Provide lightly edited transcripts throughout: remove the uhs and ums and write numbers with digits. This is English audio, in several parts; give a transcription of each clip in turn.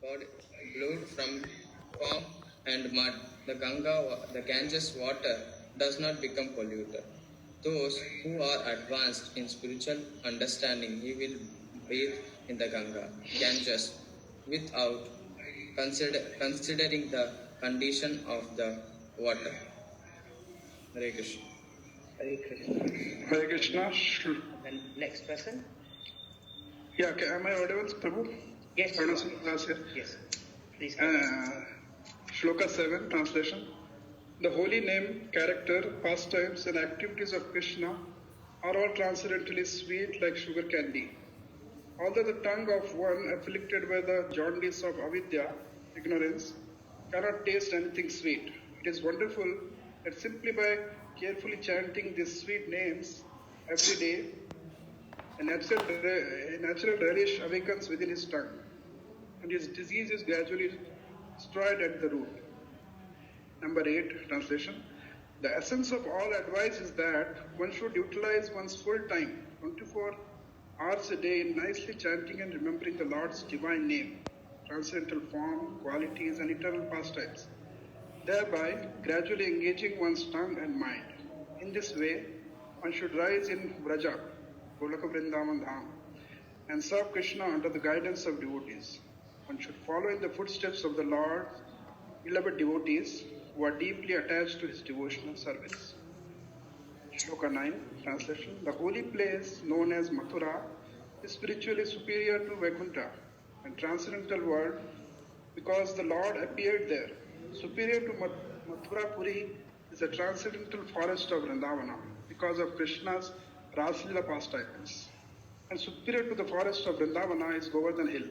God blood from form and mud. The Ganges water does not become polluted. Those who are advanced in spiritual understanding, he will bathe in the Ganges, without considering the condition of the water. Hare Krishna. Hare Krishna. Hare Krishna. And next person. Yeah, okay. Am I audible, Prabhu? Yes. Yes. Please. Shloka 7, translation. The holy name, character, pastimes, and activities of Krishna are all transcendently sweet like sugar candy. Although the tongue of one afflicted by the jaundice of avidya, ignorance, cannot taste anything sweet, it is wonderful that simply by carefully chanting these sweet names every day, a natural relish awakens within his tongue, and his disease is gradually destroyed at the root. Number 8, translation. The essence of all advice is that one should utilize one's full time, 24 hours a day, in nicely chanting and remembering the Lord's divine name, transcendental form, qualities, and eternal pastimes, thereby gradually engaging one's tongue and mind. In this way, one should rise in Vraja, Golaka Vrindavan Dham, and serve Krishna under the guidance of devotees. One should follow in the footsteps of the Lord's beloved devotees who are deeply attached to his devotional service. Shloka 9, translation. The holy place known as Mathura is spiritually superior to Vaikuntha and transcendental world because the Lord appeared there. Superior to Mathura Puri is the transcendental forest of Vrindavana because of Krishna's Raslila pastimes. And superior to the forest of Vrindavana is Govardhan Hill,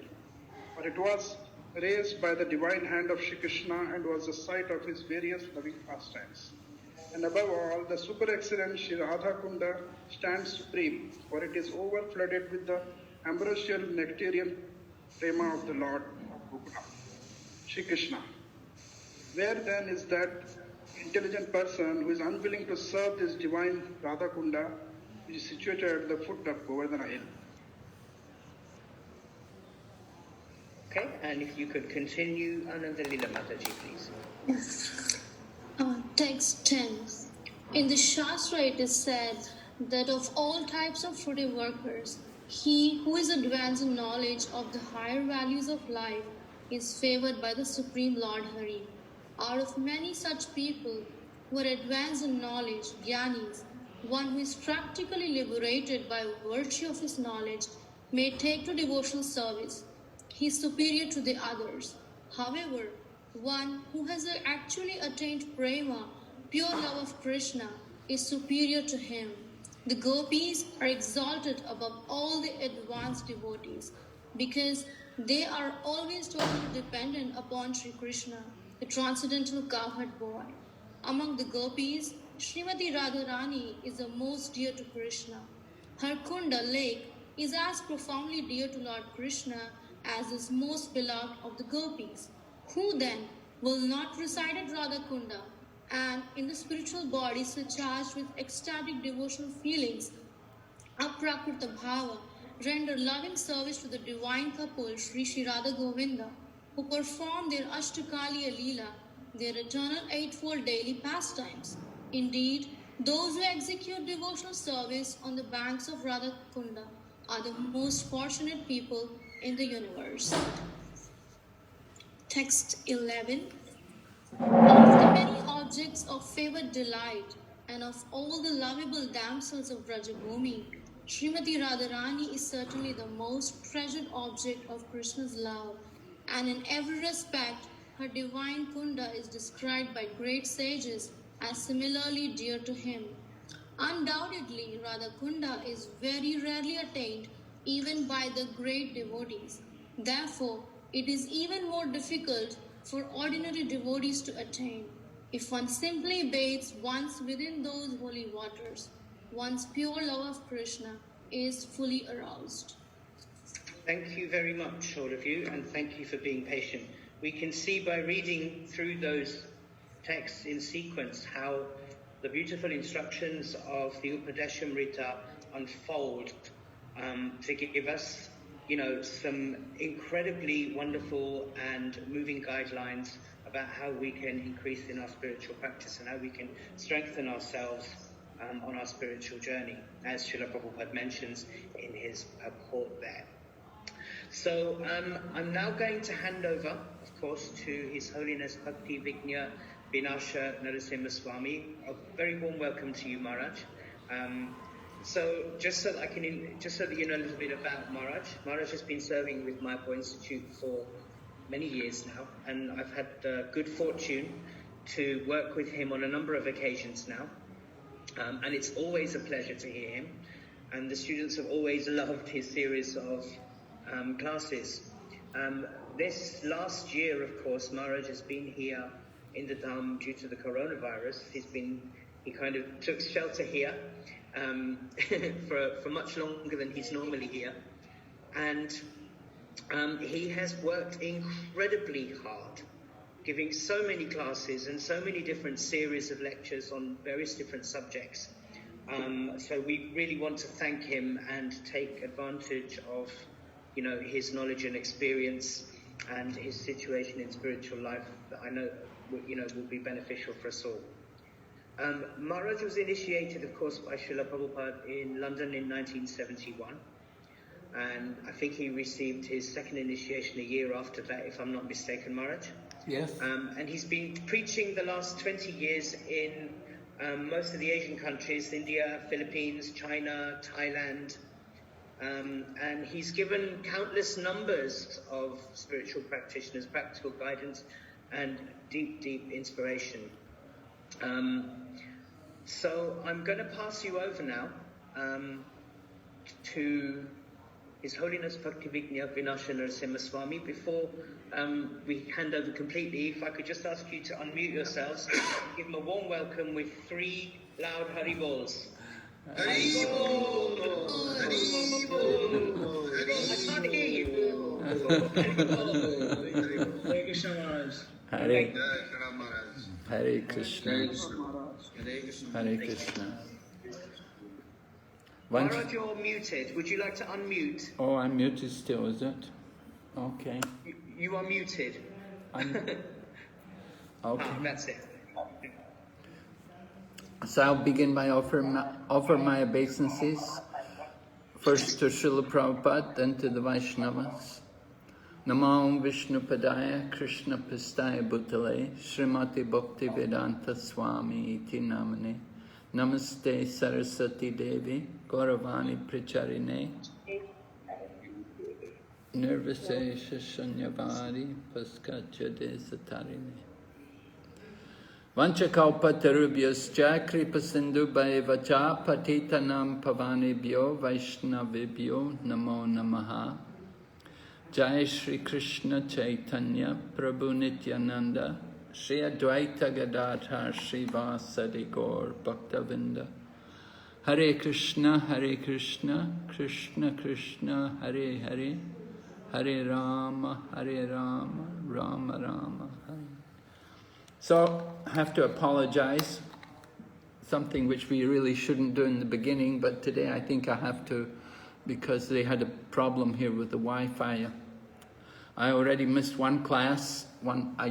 for it was raised by the divine hand of Shri Krishna and was the site of his various loving pastimes. And above all, the super excellent Shri Radha Kunda stands supreme, for it is over-flooded with the ambrosial nectarian prema of the Lord of Bhakti, Shri Krishna. Where then is that intelligent person who is unwilling to serve this divine Radha Kunda, which is situated at the foot of Govardhana Hill? Okay, and if you could continue, Anandalila Mataji, please. Text 10. In the Shastra it is said that of all types of fruity workers, he who is advanced in knowledge of the higher values of life is favored by the Supreme Lord Hari. Out of many such people who are advanced in knowledge, Gyanis, one who is practically liberated by virtue of his knowledge may take to devotional service. He is superior to the others. However, one who has actually attained prema, pure love of Krishna, is superior to him. The gopis are exalted above all the advanced devotees because they are always totally dependent upon Sri Krishna, the transcendental cowherd boy. Among the gopis, Srimati Radharani is the most dear to Krishna. Her Kunda lake is as profoundly dear to Lord Krishna as is most beloved of the gopis. Who then will not reside at Radha Kunda and in the spiritual body surcharged with ecstatic devotional feelings, aprakrita bhava, render loving service to the divine couple Sri Sri Radha Govinda, who perform their Ashtakaliya Leela, their eternal eightfold daily pastimes. Indeed, those who execute devotional service on the banks of Radha Kunda are the most fortunate people in the universe. Text 11. Of the many objects of favored delight and of all the lovable damsels of Brajabhumi, Srimati Radharani is certainly the most treasured object of Krishna's love, and in every respect, her divine Kunda is described by great sages as similarly dear to him. Undoubtedly, Radha Kunda is very rarely attained even by the great devotees. Therefore, it is even more difficult for ordinary devotees to attain. If one simply bathes once within those holy waters, one's pure love of Krishna is fully aroused. Thank you very much, all of you, and thank you for being patient. We can see by reading through those texts in sequence how the beautiful instructions of the Upadeshamrita unfold to give us some incredibly wonderful and moving guidelines about how we can increase in our spiritual practice and how we can strengthen ourselves on our spiritual journey, as Srila Prabhupada mentions in his purport there. So I'm now going to hand over, of course, to His Holiness Bhakti Vighna Vinasha Narasimha Swami. A very warm welcome to you, Maharaj. So just so that you know a little bit about Maharaj. Maharaj has been serving with Mayapur Institute for many years now, and I've had good fortune to work with him on a number of occasions now. And it's always a pleasure to hear him. And the students have always loved his series of classes. This last year, of course, Maharaj has been here in the Dham due to the coronavirus. He kind of took shelter here for much longer than he's normally here. And he has worked incredibly hard, giving so many classes and so many different series of lectures on various different subjects. So we really want to thank him and take advantage of, his knowledge and experience and his situation in spiritual life that I know, will be beneficial for us all. Maharaj was initiated, of course, by Srila Prabhupada in London in 1971. And I think he received his second initiation a year after that, if I'm not mistaken, Maharaj. Yes. And he's been preaching the last 20 years in most of the Asian countries, India, Philippines, China, Thailand. And he's given countless numbers of spiritual practitioners practical guidance and deep, deep inspiration. So I'm going to pass you over now to His Holiness Bhakti Vighna Vinasha Narasimha Swami. Before we hand over completely, if I could just ask you to unmute yourselves and give him a warm welcome with 3 loud Haribols. Haribol! Haribol! I can't hear you. Haribol! Hare Krishna Maharaj. Hare Krishna. Hare Krishna. Maharaj, you're muted. Would you like to unmute? Oh, I'm muted still, is it? Okay. You are muted. Okay. That's it. So I'll begin by offer my obeisances, first to Srila Prabhupada, then to the Vaishnavas. Namo Vishnu Padaya Krishna Pastaya Bhutale Srimati Bhakti Vedanta Swami Iti Namane Namaste Saraswati Devi Gauravani Pracharine Nirvisesha Shanyavari Paskachade Satarine Vanchakalpatarubhyascha Kripasindu Bhaivacha Patitanam Pavanebhyo Vaishnavibhyo Namo Namaha Jai Shri Krishna Chaitanya Prabhu Nityananda Shri Advaita Gadadhar Shri Vasadi Gaur Bhaktavinda Hare Krishna Krishna Krishna Hare Hare Hare Rama Rama Rama Hare. So I have to apologize, something which we really shouldn't do in the beginning, but today I think I have to, because they had a problem here with the Wi-Fi. I already missed one class. I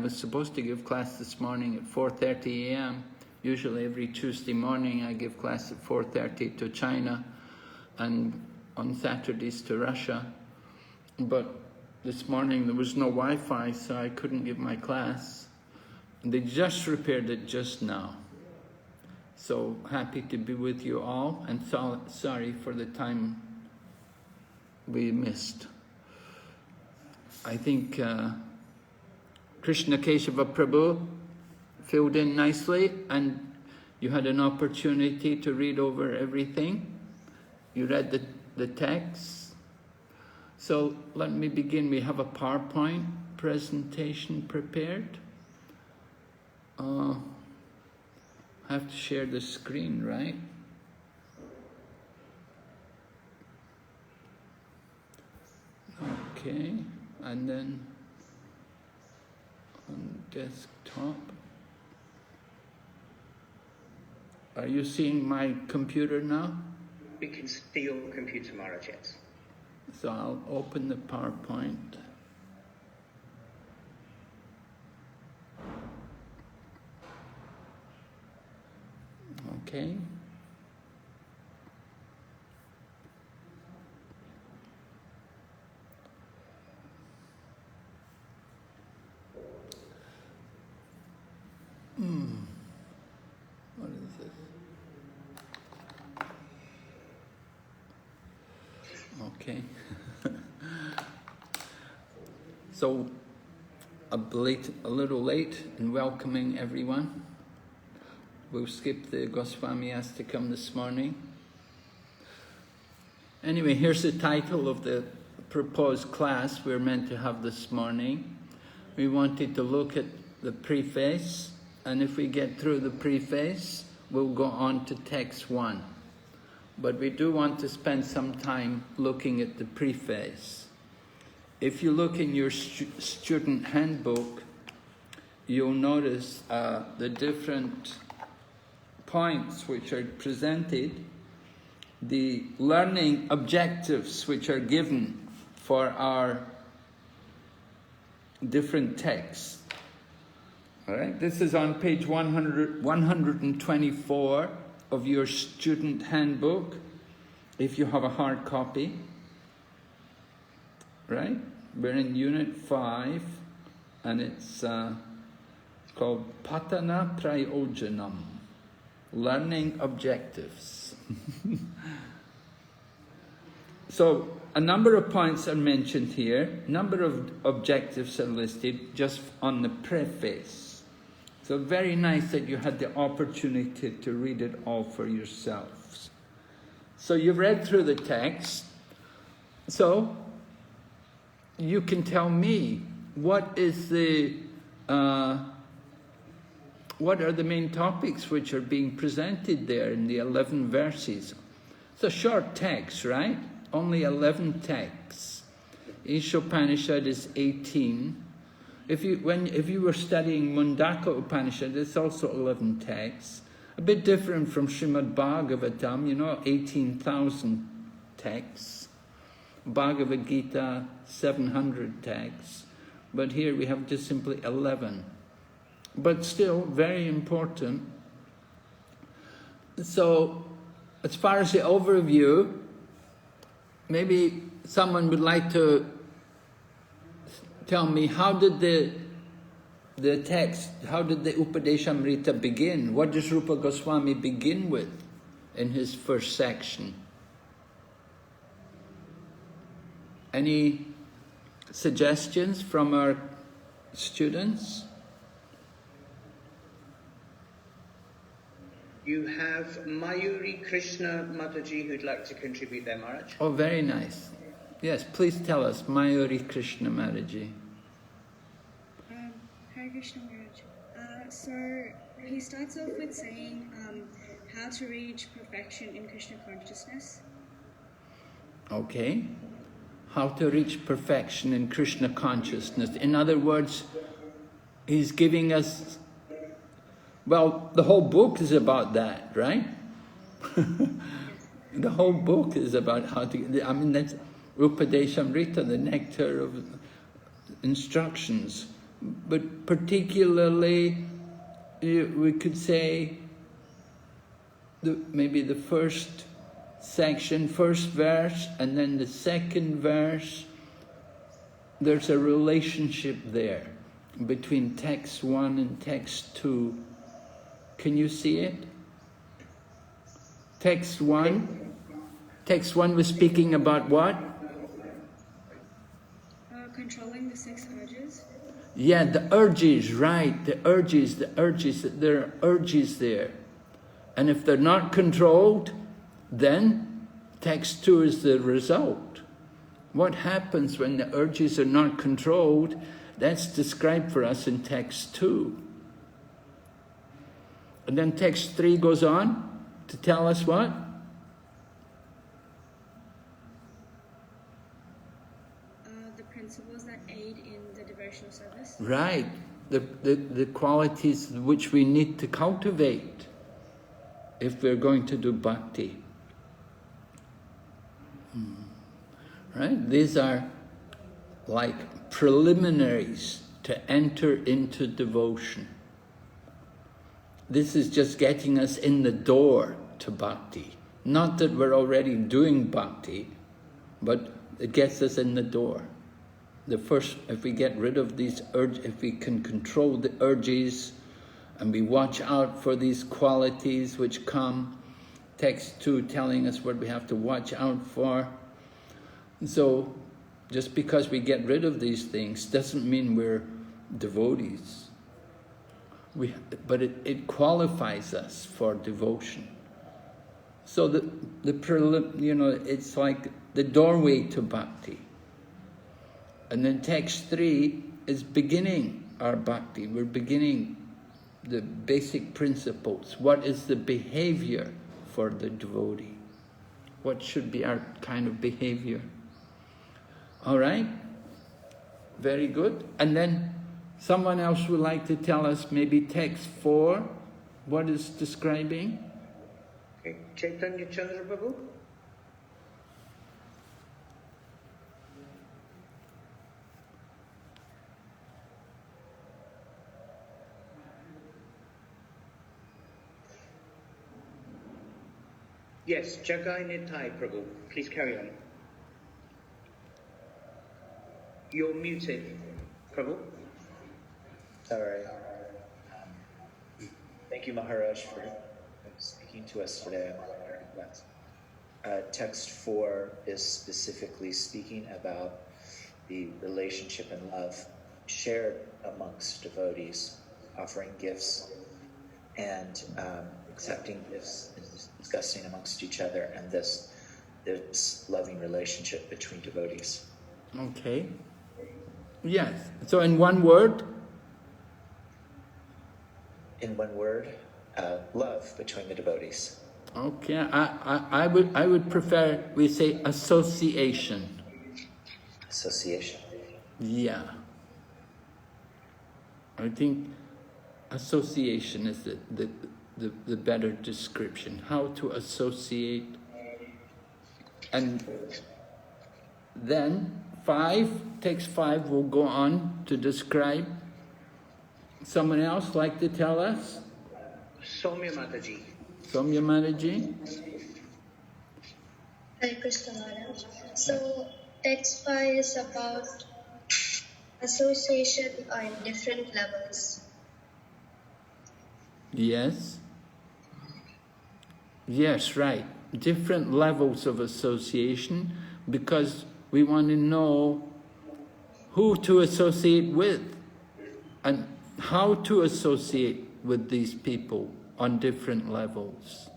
was supposed to give class this morning at 4:30 a.m. Usually every Tuesday morning I give class at 4:30 to China and on Saturdays to Russia. But this morning there was no Wi-Fi, so I couldn't give my class. They just repaired it just now. So happy to be with you all, and sorry for the time we missed. I think Krishna Keshava Prabhu filled in nicely, and you had an opportunity to read over everything. You read the text. So let me begin. We have a PowerPoint presentation prepared. I have to share the screen, right? Okay, and then on desktop. Are you seeing my computer now? We can see your computer, Maharaj, yes. So I'll open the PowerPoint. Okay. What is this? Okay. So, a little late in welcoming everyone. We'll skip the Goswami Astakam this morning. Anyway, here's the title of the proposed class we're meant to have this morning. We wanted to look at the preface, and if we get through the preface, we'll go on to text 1. But we do want to spend some time looking at the preface. If you look in your student handbook, you'll notice the different points which are presented, the learning objectives which are given for our different texts. All right, this is on page 124 of your student handbook, if you have a hard copy. Right? We're in Unit 5, and it's called Patana Prayojanam, Learning Objectives. So, a number of points are mentioned here, a number of objectives are listed just on the preface. So very nice that you had the opportunity to read it all for yourselves. So you've read through the text, so you can tell me what are the main topics which are being presented there in the 11 verses. It's a short text, right? Only 11 texts. Ishopanishad is 18. If you were studying Mundaka Upanishad, it's also 11 texts. A bit different from Srimad Bhagavatam, 18,000 texts. Bhagavad Gita, 700 texts. But here we have just simply 11. But still, very important. So, as far as the overview, maybe someone would like to tell me, how did the Upadeshamrita begin? What does Rupa Goswami begin with in his first section? Any suggestions from our students? You have Mayuri Krishna Mataji who'd like to contribute there, Maharaj. Oh, very nice. Yes, please tell us, Mayuri Krishna Mataji. Hare Krishna Maharaj. So he starts off with saying how to reach perfection in Krishna consciousness. Okay. How to reach perfection in Krishna consciousness. In other words, he's giving us, well, the whole book is about that, right? The whole book is about how to, that's Upadeshamrita, the nectar of instructions. But particularly, we could say, maybe the first section, first verse, and then the second verse, there's a relationship there between text 1 and text 2. Can you see it? Text 1 was speaking about what? Controlling the 6 urges. Yeah, the urges, right, the urges, there are urges there. And if they're not controlled, then text 2 is the result. What happens when the urges are not controlled? That's described for us in text 2. And then text 3 goes on to tell us what? The principles that aid in the devotional service. Right, the qualities which we need to cultivate if we're going to do bhakti. right? These are like preliminaries to enter into devotion. This is just getting us in the door to bhakti. Not that we're already doing bhakti, but it gets us in the door. The first, if we get rid of these urges, if we can control the urges, and we watch out for these qualities which come, text 2 telling us what we have to watch out for. So, just because we get rid of these things doesn't mean we're devotees. But it qualifies us for devotion. So it's like the doorway to bhakti. And then text 3 is beginning our bhakti. We're beginning the basic principles. What is the behavior for the devotee? What should be our kind of behavior? All right? Very good. And then someone else would like to tell us maybe text 4, what is describing? Okay. Chaitanya Chandra Prabhu. Yes, Jagai Nitai Prabhu. Please carry on. You're muted, Prabhu. Sorry. Thank you, Maharaj, for speaking to us today. Text 4 is specifically speaking about the relationship and love shared amongst devotees, offering gifts and accepting gifts, discussing amongst each other, and this loving relationship between devotees. Okay. Yes. So in one word? In one word, love between the devotees. Okay. I would prefer we say association. Association. Yeah. I think association is the better description. How to associate. And then 5, text 5 will go on to describe. Someone else like to tell us? Soumya Mataji. Soumya Mataji? Hare Krishna Maharaj. So, text 5 is about association on different levels. Yes. Yes, right. Different levels of association, because we want to know who to associate with and how to associate with these people on different levels.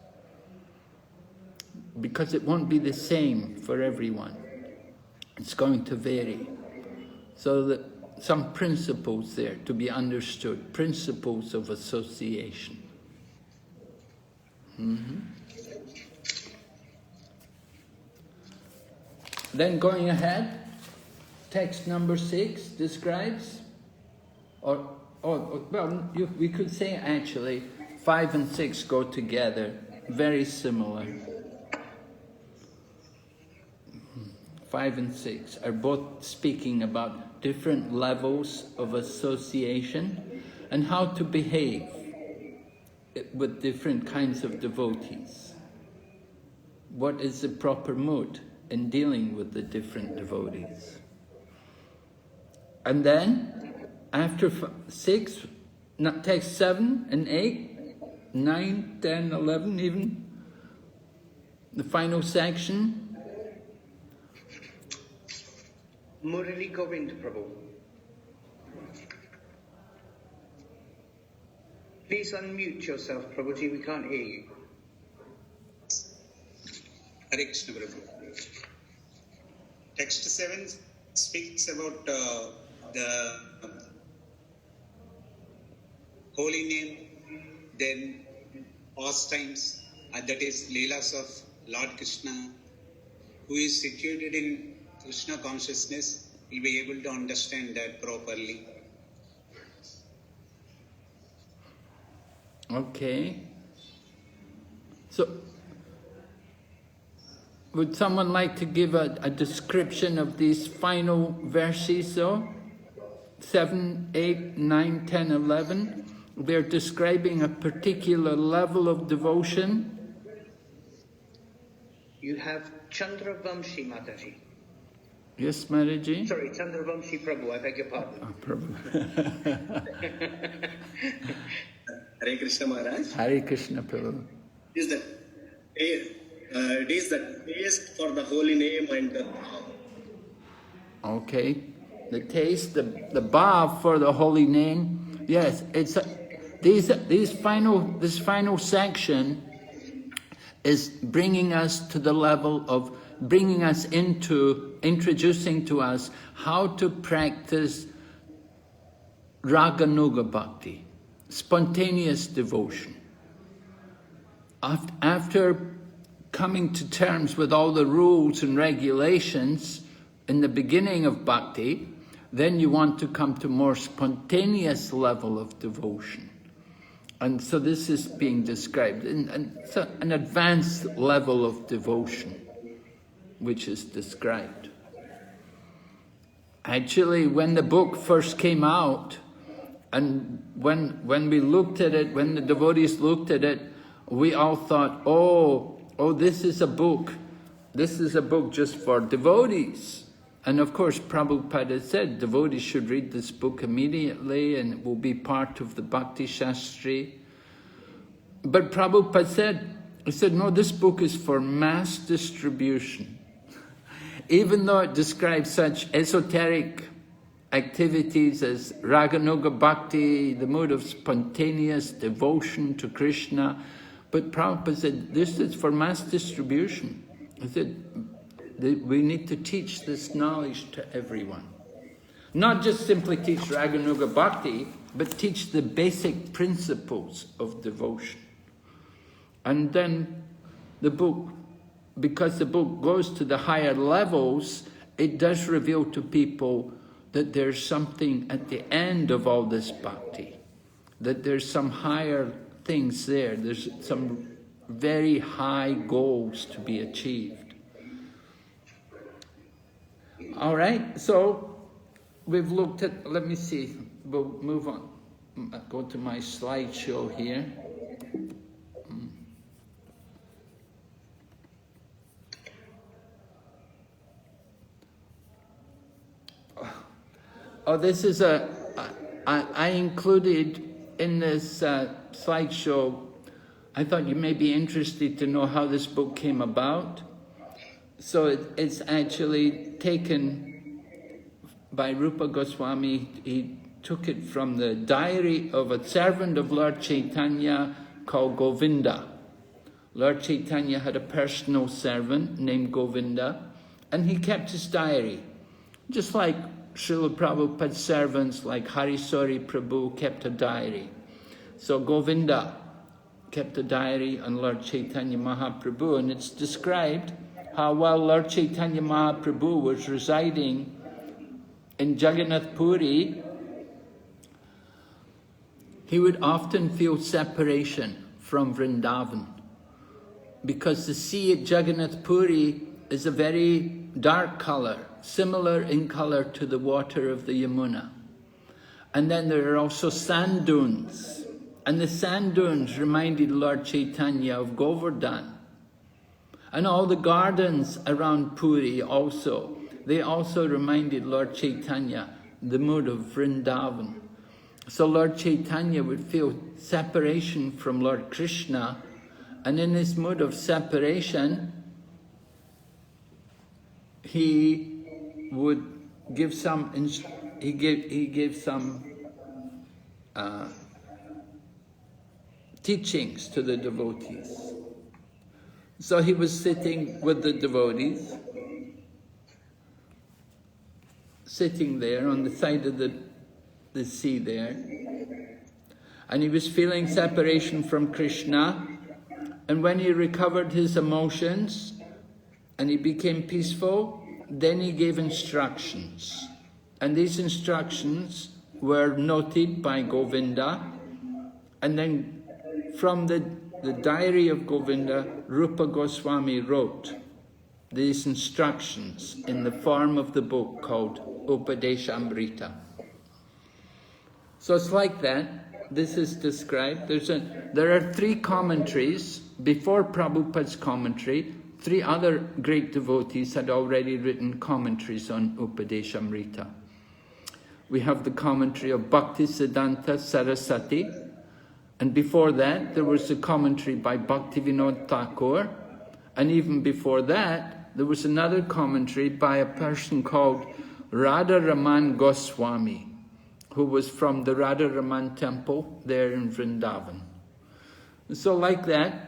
Because it won't be the same for everyone. It's going to vary. So that some principles there to be understood, principles of association. Then going ahead, text number 6 describes, we could say actually 5 and 6 go together, very similar. 5 and 6 are both speaking about different levels of association and how to behave with different kinds of devotees. What is the proper mood in dealing with the different devotees? And then, after 6, text 7 and 8, 9, 10, 11 even, the final section. Murali Govind Prabhu. Please unmute yourself, Prabhuji, we can't hear you. Hare Krishna Prabhu. Text 7 speaks about the holy name, then pastimes, that is Leelas of Lord Krishna, who is situated in Krishna consciousness, will be able to understand that properly. Okay. So, Would someone like to give a description of these final verses, though? 7, 8, 9, 10, 11. They're describing a particular level of devotion. You have Chandravamshi Mataji. Yes, Maharaji? Sorry, Chandravamshi Prabhu, I beg your pardon. Oh, Prabhu. Hare Krishna Maharaj. Hare Krishna, Prabhu. It is the taste for the holy name and the Okay. The taste, the bhav for the holy name. Yes, it's this final section is bringing us to the level of bringing us into introducing to us how to practice raganuga bhakti, spontaneous devotion. After coming to terms with all the rules and regulations in the beginning of bhakti, then you want to come to more spontaneous level of devotion. And so this is being described, and so an advanced level of devotion, which is described. Actually, when the book first came out, and when we looked at it, when the devotees looked at it, we all thought, oh, this is a book just for devotees. And of course, Prabhupada said devotees should read this book immediately and it will be part of the Bhakti Shastri. But Prabhupada said, no, this book is for mass distribution. Even though it describes such esoteric activities as Raganuga Bhakti, the mode of spontaneous devotion to Krishna, but Prabhupada said, this is for mass distribution. He said, we need to teach this knowledge to everyone. Not just simply teach Raganuga Bhakti, but teach the basic principles of devotion. And then the book, because the book goes to the higher levels, it does reveal to people that there's something at the end of all this bhakti, that there's some higher things there, there's some very high goals to be achieved. All right, so we've looked at, let me see, we'll move on, go to my slideshow here. Oh, this is I included in this slideshow, I thought you may be interested to know how this book came about. So it's actually taken by Rupa Goswami. He took it from the diary of a servant of Lord Chaitanya called Govinda. Lord Chaitanya had a personal servant named Govinda, and he kept his diary. Just like Srila Prabhupada's servants like Harisori Prabhu kept a diary. So Govinda kept a diary on Lord Chaitanya Mahaprabhu, and it's described how while Lord Chaitanya Mahaprabhu was residing in Jagannath Puri, he would often feel separation from Vrindavan, because the sea at Jagannath Puri is a very dark color, similar in color to the water of the Yamuna. And then there are also sand dunes, and the sand dunes reminded Lord Chaitanya of Govardhan. And all the gardens around Puri also, they also reminded Lord Chaitanya the mood of Vrindavan. So Lord Chaitanya would feel separation from Lord Krishna, and in this mood of separation, he would give some, he gave some teachings to the devotees. So he was sitting with the devotees, sitting there on the side of the sea there, and he was feeling separation from Krishna, and when he recovered his emotions and he became peaceful, then he gave instructions. And these instructions were noted by Govinda, and then from the diary of Govinda, Rupa Goswami wrote these instructions in the form of the book called Upadeshamrita. So it's like that. This is described. There are 3 commentaries. Before Prabhupada's commentary, 3 other great devotees had already written commentaries on Upadeshamrita. We have the commentary of Bhakti Siddhanta Saraswati, and before that there was a commentary by Bhakti Vinod Thakur, and even before that there was another commentary by a person called Radha Raman Goswami, who was from the Radha Raman temple there in Vrindavan. So like that,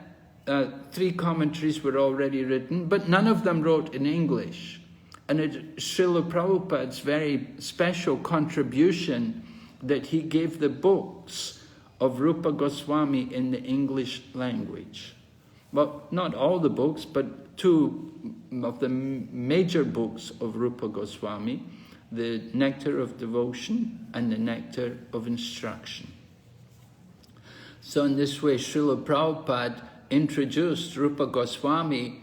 3 commentaries were already written, but none of them wrote in English. And it's Srila Prabhupada's very special contribution that he gave the books of Rupa Goswami in the English language. Well, not all the books, but 2 of the major books of Rupa Goswami, the Nectar of Devotion and the Nectar of Instruction. So in this way, Srila Prabhupada introduced Rupa Goswami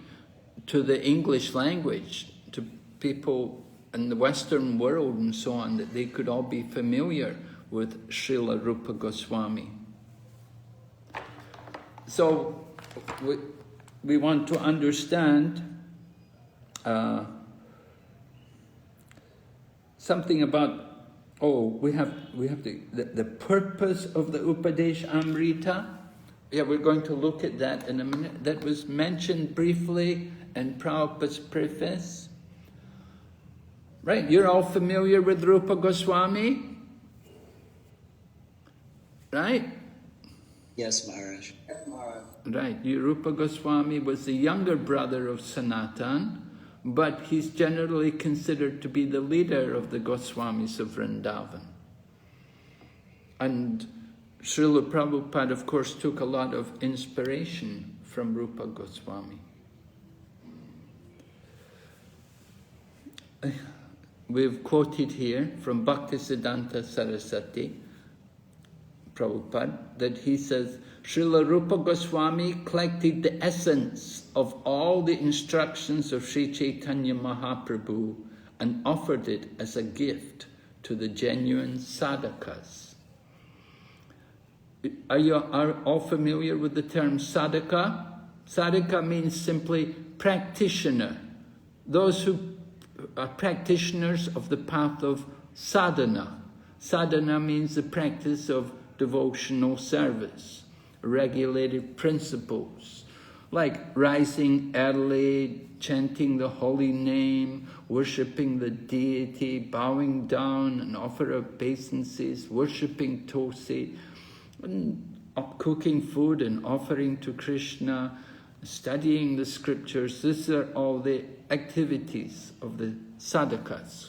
to the English language, to people in the Western world and so on, that they could all be familiar with Srila Rupa Goswami. So we want to understand something about, we have the purpose of the Upadesh Amrita. Yeah, we're going to look at that in a minute. That was mentioned briefly in Prabhupada's preface. Right, you're all familiar with Rupa Goswami? Right? Yes, Maharaj. Right, Rupa Goswami was the younger brother of Sanatan, but he's generally considered to be the leader of the Goswamis of Vrindavan. And Srila Prabhupada, of course, took a lot of inspiration from Rupa Goswami. We've quoted here from Bhakti Siddhanta Saraswati, Prabhupada, that he says, Srila Rupa Goswami collected the essence of all the instructions of Sri Chaitanya Mahaprabhu and offered it as a gift to the genuine sadhakas. Are you all familiar with the term sadhaka? Sadhaka means simply practitioner. Those who are practitioners of the path of sadhana. Sadhana means the practice of devotional service, regulated principles, like rising early, chanting the holy name, worshipping the deity, bowing down and offer obeisances, worshipping Tosi, and cooking food and offering to Krishna, studying the scriptures. These are all the activities of the sadhakas.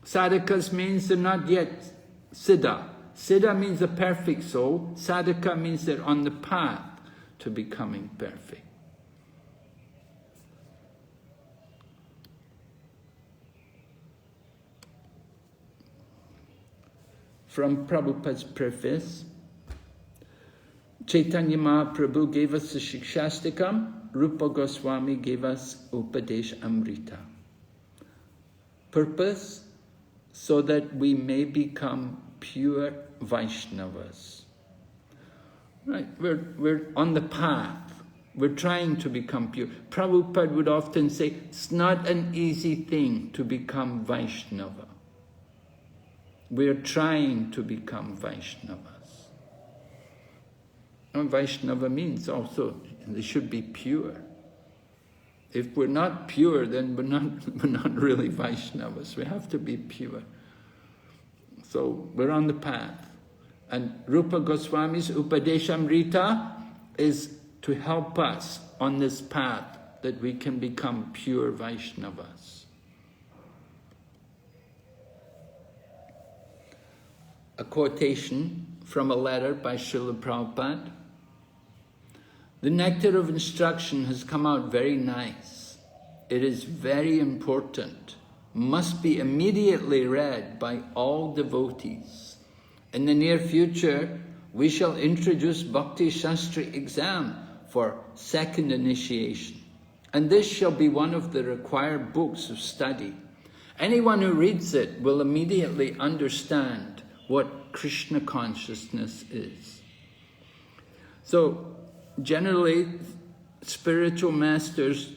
Sadhakas means they're not yet siddha. Siddha means a perfect soul. Sadhaka means they're on the path to becoming perfect. From Prabhupada's preface, Chaitanya Mahaprabhu gave us the Shikshastakam, Rupa Goswami gave us Upadesh Amrita. Purpose, so that we may become pure Vaishnavas. Right, we're on the path. We're trying to become pure. Prabhupada would often say, it's not an easy thing to become Vaishnava. We're trying to become Vaishnavas. And Vaishnava means also they should be pure. If we're not pure, then we're not really Vaishnavas. We have to be pure. So we're on the path. And Rupa Goswami's Upadeshamrita is to help us on this path that we can become pure Vaishnavas. A quotation from a letter by Srila Prabhupada. The Nectar of Instruction has come out very nice. It is very important. Must be immediately read by all devotees. In the near future, we shall introduce Bhakti Shastri exam for second initiation. And this shall be one of the required books of study. Anyone who reads it will immediately understand what Krishna consciousness is. So, generally, spiritual masters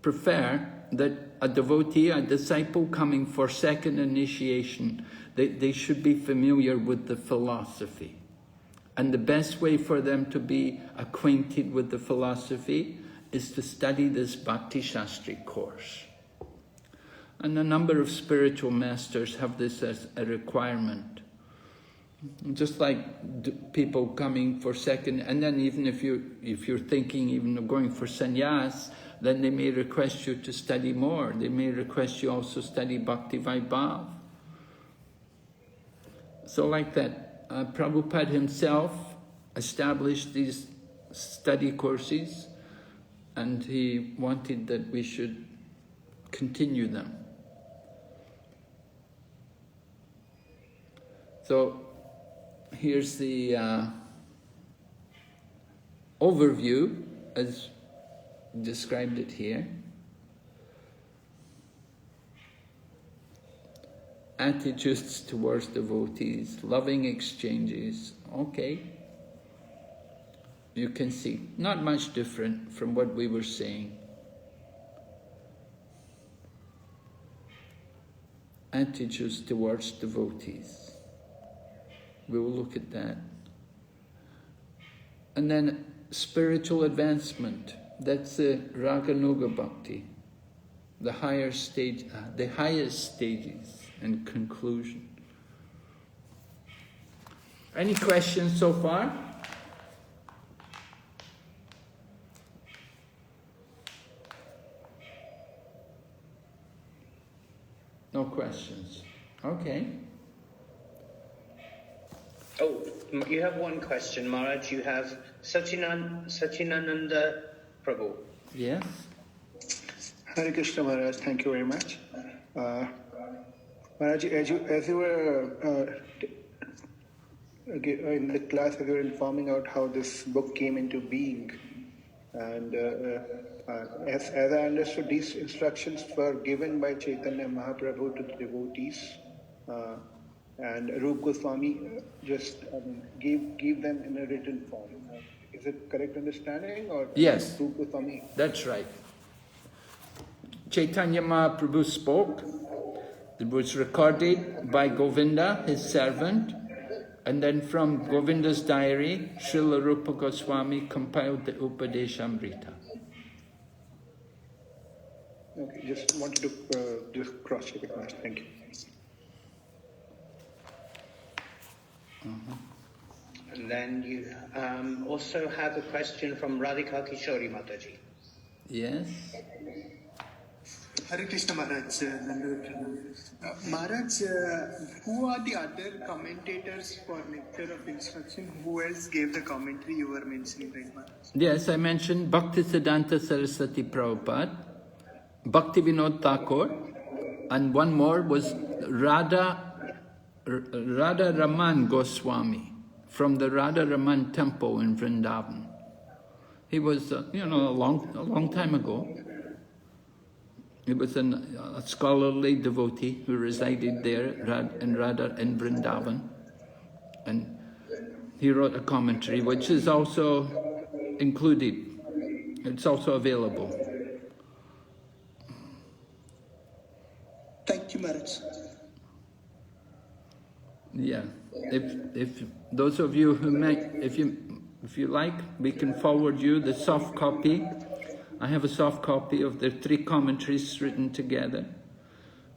prefer that a devotee, a disciple coming for second initiation, they should be familiar with the philosophy. And the best way for them to be acquainted with the philosophy is to study this Bhakti Shastri course. And a number of spiritual masters have this as a requirement. Just like people coming for second, and then even if you're thinking even of going for sannyas, then they may request you to study more. They may request you also study Bhakti Vaibhav. So like that, Prabhupada himself established these study courses, and he wanted that we should continue them. So here's the overview as described it here. Attitudes towards devotees, loving exchanges, okay. You can see, not much different from what we were saying. Attitudes towards devotees. We will look at that. And then spiritual advancement. That's the Raganuga Bhakti. The higher stage, the highest stages and conclusion. Any questions so far? No questions. Okay. Oh, you have one question, Maharaj. You have Sachinananda Prabhu. Yes. Hare Krishna Maharaj, thank you very much. Maharaj, as you were in the class, as you were informing out how this book came into being, and as I understood, these instructions were given by Chaitanya Mahaprabhu to the devotees, and Rup Goswami just gave them in a written form. Is it correct understanding, or yes, Rup Goswami? That's right. Chaitanya Mahaprabhu spoke. It was recorded by Govinda, his servant, and then from Govinda's diary, Srila Rupa Goswami compiled the Upadeshamrita. Okay, just wanted to just cross-check it once. Thank you. And then you also have a question from Radhika Kishori Mataji. Yes. Hare Krishna Maharaj. Maharaj, who are the other commentators for Nectar of Instruction? Who else gave the commentary you were mentioning, right, Maharaj? Yes, I mentioned Bhaktisiddhanta Saraswati Prabhupada, Bhakti Vinod Thakur, and one more was Radha Raman Goswami from the Radha Raman temple in Vrindavan. He was, a long time ago. He was a scholarly devotee who resided there in Vrindavan, and he wrote a commentary which is also included. It's also available. Thank you, Maharaj. Yeah, if those of you who if you like, we can forward you the soft copy. I have a soft copy of the 3 commentaries written together,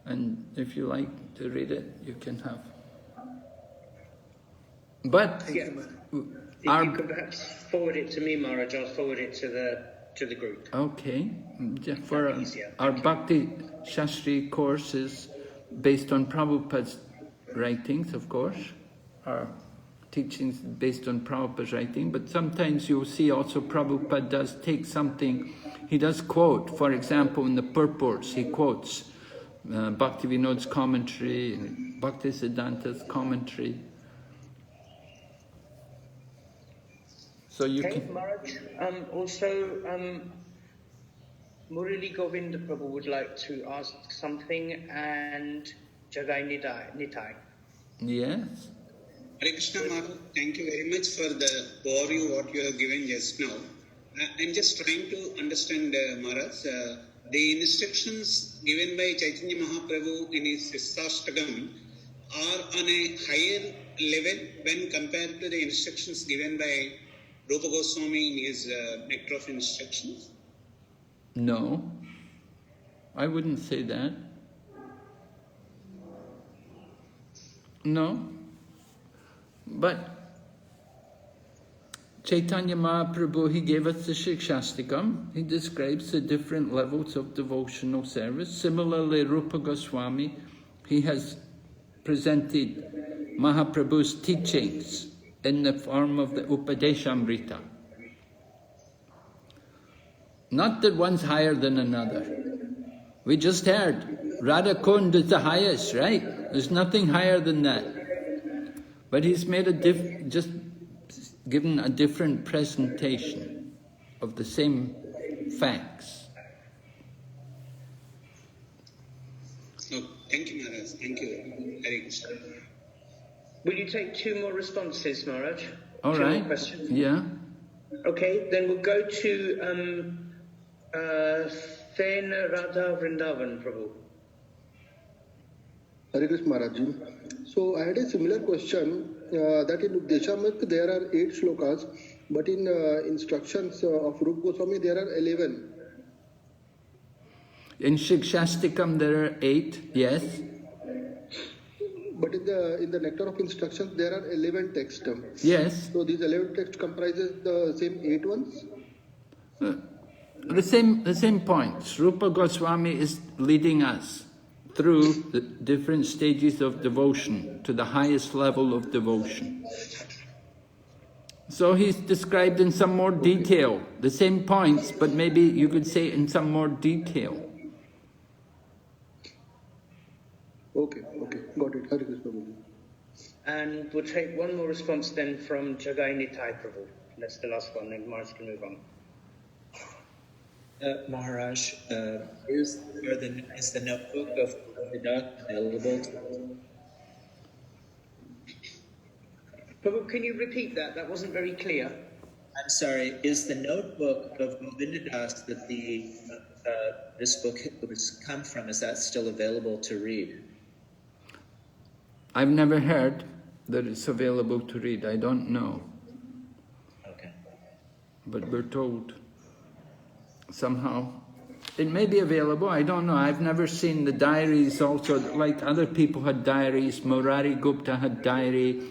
and if you like to read it, you can have. But yeah, if you could perhaps forward it to me, Maharaj, I'll forward it to the group. Okay, for our Bhakti Shastri course is based on Prabhupada's writings, of course, our teachings based on Prabhupada's writing, but sometimes you'll see also Prabhupada does take something, he does quote, for example, in the purports, he quotes Bhakti Vinod's commentary, and Bhakti Siddhanta's commentary. So you can... Maharaj, also, Murali Govinda Prabhu would like to ask something, and Jagai Nitai. Yes. Hare Krishna Maharaj, thank you very much for the overview what you have given just now. I'm just trying to understand, Maharaj, the instructions given by Chaitanya Mahaprabhu in his Sastastakam are on a higher level when compared to the instructions given by Rupa Goswami in his Nectar of Instructions? No, I wouldn't say that. No, but Chaitanya Mahaprabhu, he gave us the Shikshastikam. He describes the different levels of devotional service. Similarly, Rupa Goswami, he has presented Mahaprabhu's teachings in the form of the Upadeshamrita. Not that one's higher than another. We just heard, Radha Kund is the highest, right? There's nothing higher than that. But he's made just given a different presentation of the same facts. Oh, thank you, Maharaj. Thank you. Hare Krishna. Will you take 2 more responses, Maharaj? All 2 right. more questions? Yeah. Okay, then we'll go to Sena Radha Vrindavan Prabhu. Hare Krishna Maharaj. So I had a similar question that in Deshamrit there are 8 shlokas, but in instructions of Rupa Goswami there are 11. In Shikshastikam there are 8, yes. But in the Nectar of Instructions there are 11 texts. Yes. So these 11 texts comprises the same 8 ones? The same points. Rupa Goswami is leading us through the different stages of devotion to the highest level of devotion. So he's described in some more detail, the same points, but maybe you could say in some more detail. Okay, got it. Hare Krishna. And we'll take 1 more response then from Jagai Nitai Prabhu. That's the last one, then Maharaj can move on. Maharaj, is the notebook of Govinda available? Prabhu, can you repeat that? That wasn't very clear. I'm sorry, is the notebook of Govindadas that this book has come from, is that still available to read? I've never heard that it's available to read. I don't know. Okay. But we're told somehow. It may be available, I don't know. I've never seen the diaries also, like other people had diaries. Murari Gupta had diary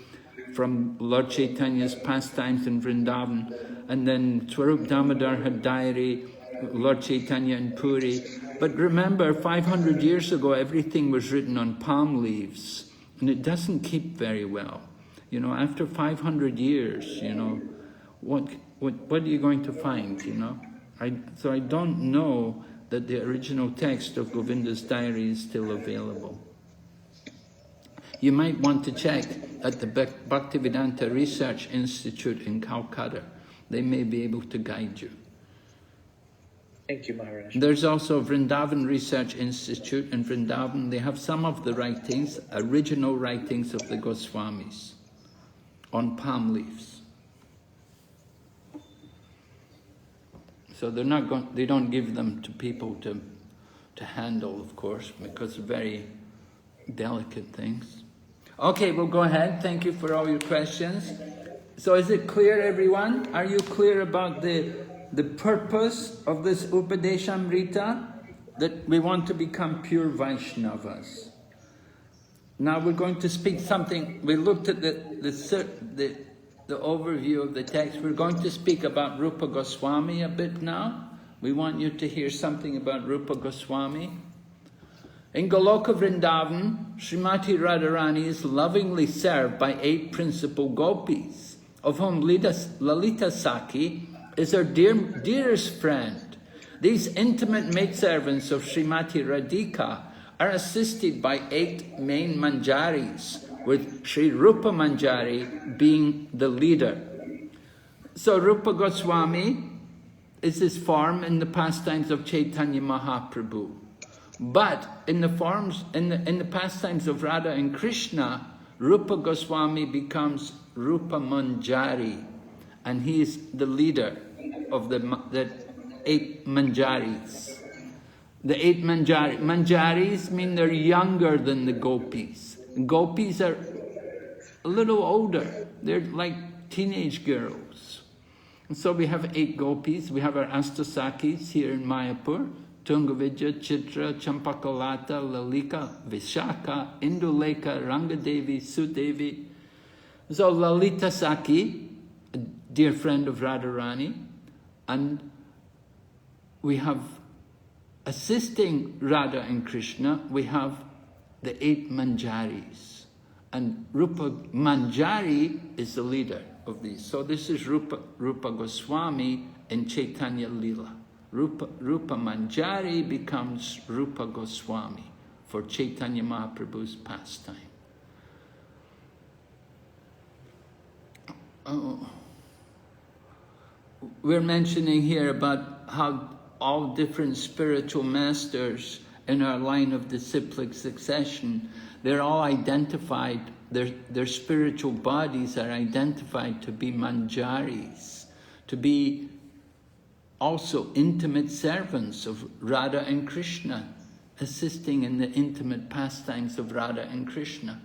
from Lord Chaitanya's pastimes in Vrindavan. And then Swarup Damodar had diary, Lord Chaitanya in Puri. But remember, 500 years ago, everything was written on palm leaves. And it doesn't keep very well. You know, after 500 years, you know, what are you going to find, you know? So I don't know that the original text of Govinda's diary is still available. You might want to check at the Bhaktivedanta Research Institute in Calcutta. They may be able to guide you. Thank you, Maharaj. There's also Vrindavan Research Institute in Vrindavan. They have some of the writings, original writings of the Goswamis on palm leaves. So they don't give them to people to handle, of course, because they're very delicate things. Okay, we'll go ahead. Thank you for all your questions. So is it clear, everyone? Are you clear about the purpose of this Upadeshamrita? That we want to become pure Vaishnavas. Now we're going to speak something. We looked at the overview of the text. We're going to speak about Rupa Goswami a bit now. We want you to hear something about Rupa Goswami. In Goloka Vrindavan, Srimati Radharani is lovingly served by 8 principal gopis, of whom Lalita Saki is her dearest friend. These intimate maidservants of Srimati Radhika are assisted by 8 main manjaris, with Sri Rupa Manjari being the leader. So Rupa Goswami is his form in the pastimes of Chaitanya Mahaprabhu. But in the forms, in the pastimes of Radha and Krishna, Rupa Goswami becomes Rupa Manjari, and he is the leader of the 8 Manjaris. The 8 Manjaris mean they're younger than the gopis. Gopis are a little older. They're like teenage girls. And so we have 8 gopis. We have our Astasakis here in Mayapur. Tungavidya, Chitra, Champakalata, Lalika, Vishaka, Induleka, Rangadevi, Sudevi. So Lalita Saki, a dear friend of Radharani, and we have assisting Radha and Krishna, we have the 8 Manjaris. And Rupa Manjari is the leader of these. So this is Rupa Goswami in Chaitanya Lila. Rupa Manjari becomes Rupa Goswami for Chaitanya Mahaprabhu's pastime. We're mentioning here about how all different spiritual masters in our line of disciplic succession, they're all identified, their spiritual bodies are identified to be Manjaris, to be also intimate servants of Radha and Krishna, assisting in the intimate pastimes of Radha and Krishna.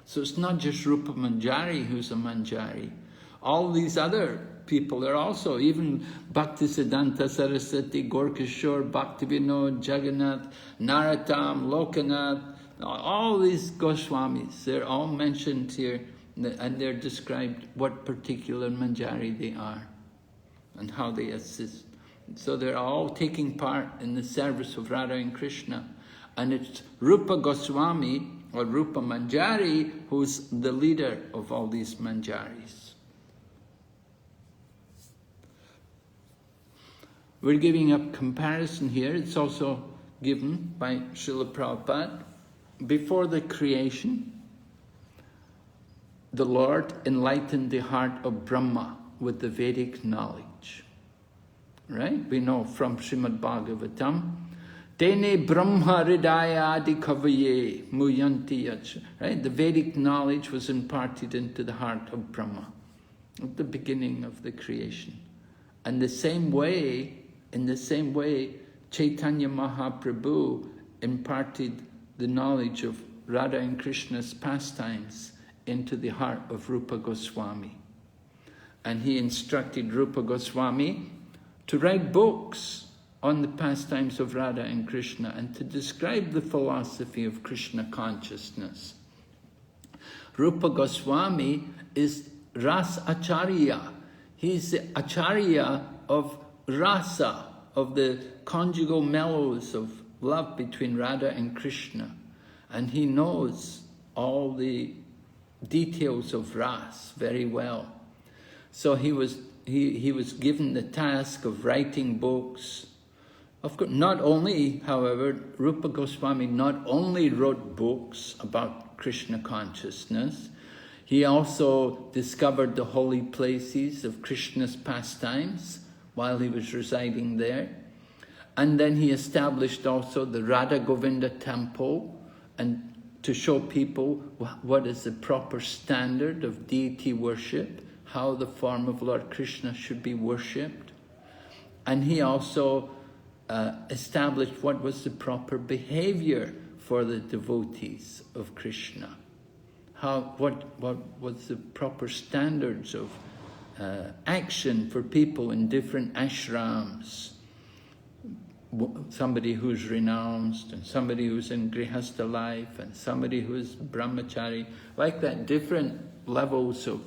So it's not just Rupa Manjari who's a Manjari. All these other people are also, even Bhaktisiddhanta Saraswati, Gorkishore, Bhaktivinoda, Jagannath, Narottam, Lokanath, all these Goswamis, they're all mentioned here, and they're described what particular Manjari they are and how they assist. So they're all taking part in the service of Radha and Krishna. And it's Rupa Goswami or Rupa Manjari who's the leader of all these Manjaris. We're giving a comparison here. It's also given by Srila Prabhupada. Before the creation, the Lord enlightened the heart of Brahma with the Vedic knowledge. Right? We know from Srimad Bhagavatam, Tene Brahma Hridaya Adi Kavaye Muyanti Yach. Right? The Vedic knowledge was imparted into the heart of Brahma at the beginning of the creation. And in the same way, Chaitanya Mahaprabhu imparted the knowledge of Radha and Krishna's pastimes into the heart of Rupa Goswami. And he instructed Rupa Goswami to write books on the pastimes of Radha and Krishna and to describe the philosophy of Krishna consciousness. Rupa Goswami is Ras Acharya. He's the Acharya of Rasa, of the conjugal mellows of love between Radha and Krishna. And he knows all the details of Ras very well. So he was given the task of writing books. Of course, not only, however, Rupa Goswami not only wrote books about Krishna consciousness, he also discovered the holy places of Krishna's pastimes while he was residing there. And then he established also the Radha Govinda temple, and to show people what is the proper standard of deity worship, how the form of Lord Krishna should be worshipped. And he also established what was the proper behavior for the devotees of Krishna. What was the proper standards of action for people in different ashrams. Somebody who's renounced, and somebody who's in grihastha life, and somebody who's brahmachari, like that, different levels of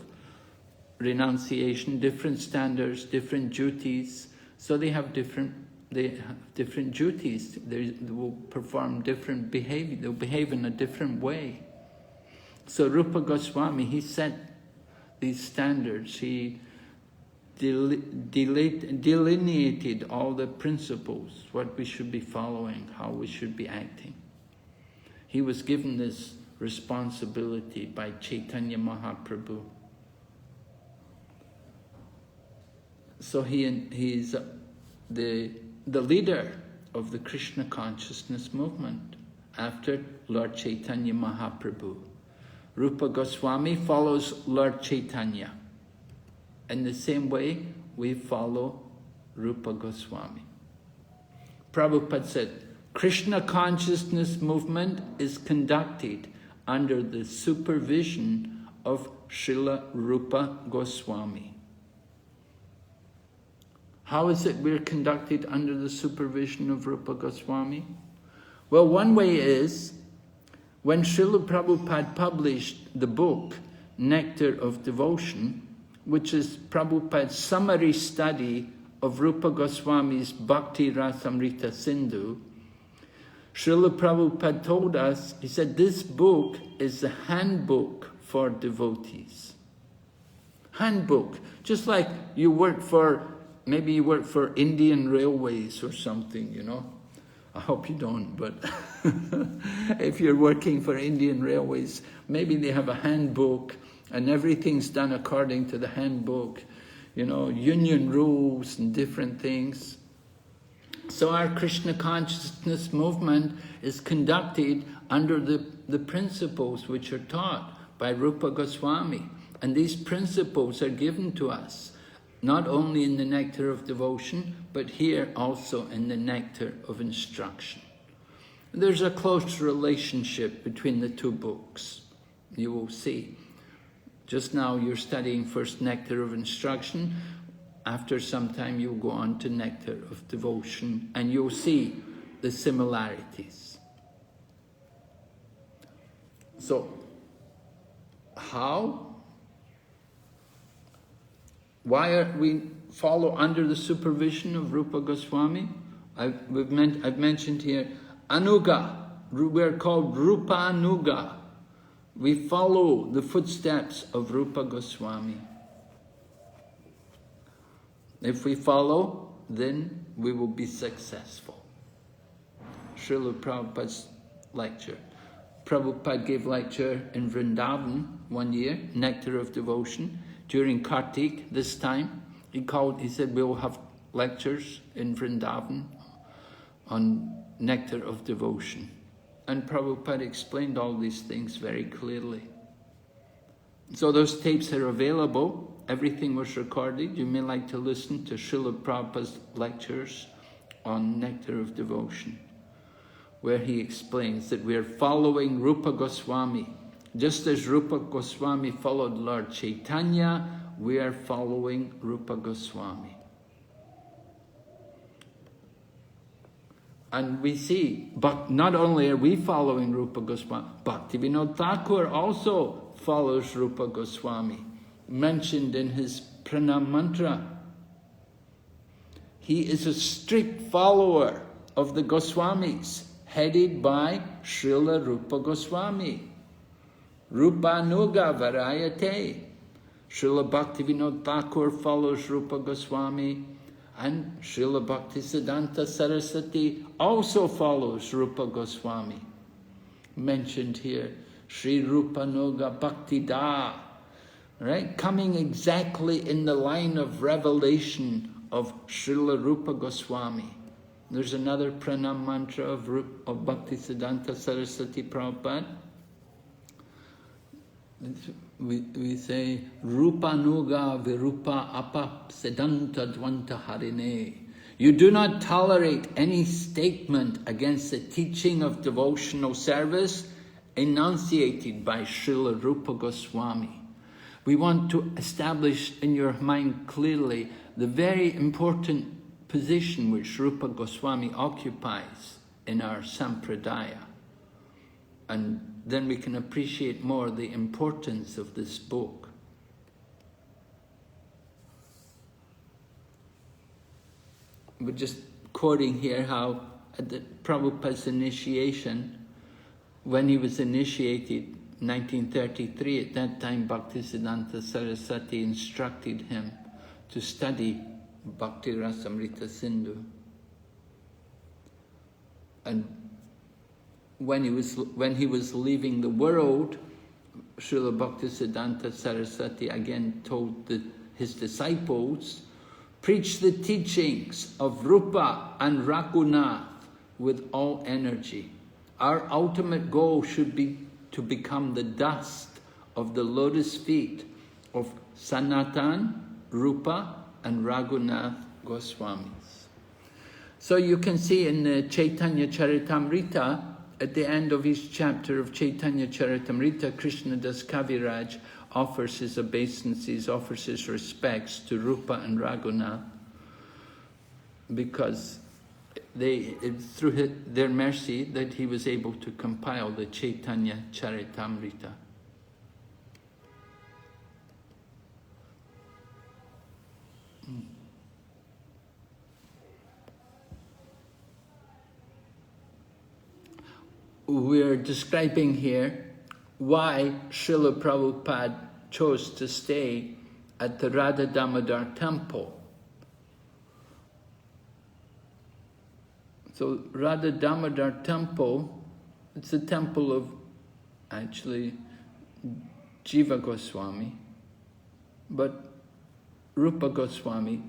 renunciation, different standards, different duties. So they have different duties. They will perform different behavior. They'll behave in a different way. So Rupa Goswami, he set these standards. He delineated all the principles, what we should be following, how we should be acting. He was given this responsibility by Chaitanya Mahaprabhu. So he's the leader of the Krishna consciousness movement after Lord Chaitanya Mahaprabhu. Rupa Goswami follows Lord Chaitanya. In the same way, we follow Rupa Goswami. Prabhupada said, Krishna consciousness movement is conducted under the supervision of Srila Rupa Goswami. How is it we're conducted under the supervision of Rupa Goswami? Well, one way is, when Srila Prabhupada published the book, Nectar of Devotion, which is Prabhupada's summary study of Rupa Goswami's Bhakti Rasamrita Sindhu, Srila Prabhupada told us, he said, this book is a handbook for devotees. Handbook. Just like you work for, maybe you work for Indian Railways or something, you know. I hope you don't, but if you're working for Indian Railways, maybe they have a handbook and everything's done according to the handbook, you know, union rules and different things. So our Krishna consciousness movement is conducted under the principles which are taught by Rupa Goswami. And these principles are given to us, not only in the Nectar of Devotion, but here also in the Nectar of Instruction. There's a close relationship between the two books, you will see. Just now you're studying first Nectar of Instruction. After some time you'll go on to Nectar of Devotion and you'll see the similarities. So, how? Why are we follow under the supervision of Rupa Goswami? I've mentioned here, Anuga. We're called Rupa Anuga. We follow the footsteps of Rupa Goswami. If we follow, then we will be successful. Srila Prabhupada's lecture. Prabhupada gave lecture in Vrindavan one year, Nectar of Devotion, during Kartik this time. He said we'll have lectures in Vrindavan on Nectar of Devotion. And Prabhupada explained all these things very clearly. So those tapes are available. Everything was recorded. You may like to listen to Srila Prabhupada's lectures on Nectar of Devotion, where he explains that we are following Rupa Goswami. Just as Rupa Goswami followed Lord Chaitanya, we are following Rupa Goswami. And we see, but not only are we following Rupa Goswami, Bhaktivinoda Thakur also follows Rupa Goswami, mentioned in his pranam mantra. He is a strict follower of the Goswamis, headed by Srila Rupa Goswami. Rupa Nuga Varayate. Srila Bhaktivinoda Thakur follows Rupa Goswami, and Srila Bhaktisiddhanta Saraswati also follows Rupa Goswami. Mentioned here, Sri Rupa Nuga Bhakti Da, right? Coming exactly in the line of revelation of Srila Rupa Goswami. There's another pranam mantra of Bhaktisiddhanta Saraswati Prabhupada. We say, Rupa Nuga Virupa Apa Siddhanta Dvanta Harine. You do not tolerate any statement against the teaching of devotional service enunciated by Srila Rupa Goswami. We want to establish in your mind clearly the very important position which Rupa Goswami occupies in our sampradaya. And then we can appreciate more the importance of this book. We're just quoting here how at the Prabhupada's initiation, when he was initiated, 1933, at that time Bhaktisiddhanta Saraswati instructed him to study Bhakti Rasamrita Sindhu. And when he was leaving the world, Srila Bhaktisiddhanta Saraswati again told his disciples Preach the teachings of Rupa and Raghunath with all energy. Our ultimate goal should be to become the dust of the lotus feet of Sanatan, Rupa and Raghunath Goswamis. So you can see in the Chaitanya Charitamrita, at the end of each chapter of Chaitanya Charitamrita, Krishna Das Kaviraj offers his obeisances, offers his respects to Rupa and Raghunath, because it's through their mercy that he was able to compile the Chaitanya Charitamrita. We're describing here why Srila Prabhupada chose to stay at the Radha Damodar temple. So Radha Damodar temple, it's a temple of actually Jiva Goswami, but Rupa Goswami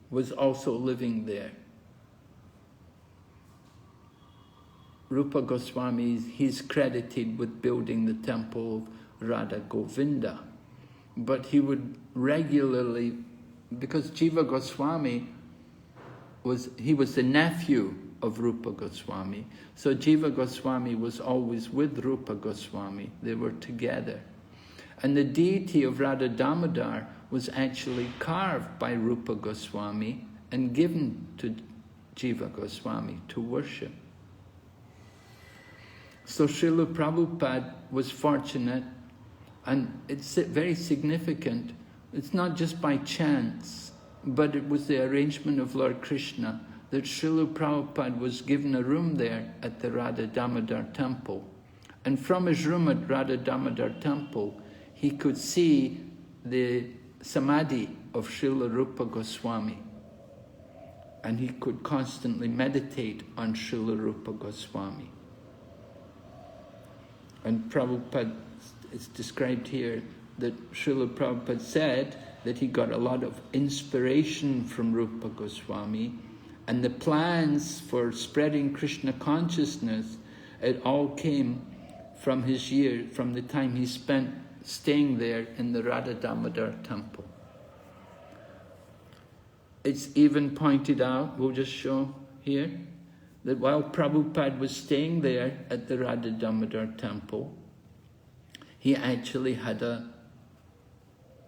was also living there. Rupa Goswami, he's credited with building the temple of Radha Govinda. But he would regularly, because Jiva Goswami was the nephew of Rupa Goswami. So Jiva Goswami was always with Rupa Goswami. They were together. And the deity of Radha Damodar was actually carved by Rupa Goswami and given to Jiva Goswami to worship. So Srila Prabhupada was fortunate, and it's very significant. It's not just by chance, but it was the arrangement of Lord Krishna that Srila Prabhupada was given a room there at the Radha Damodar temple. And from his room at Radha Damodar temple, he could see the samadhi of Srila Rupa Goswami. And he could constantly meditate on Srila Rupa Goswami. And Prabhupada, it's described here that Srila Prabhupada said that he got a lot of inspiration from Rupa Goswami, and the plans for spreading Krishna consciousness, it all came from from the time he spent staying there in the Radha Damodar temple. It's even pointed out, we'll just show here, that while Prabhupada was staying there at the Radha Damodar temple, he actually had a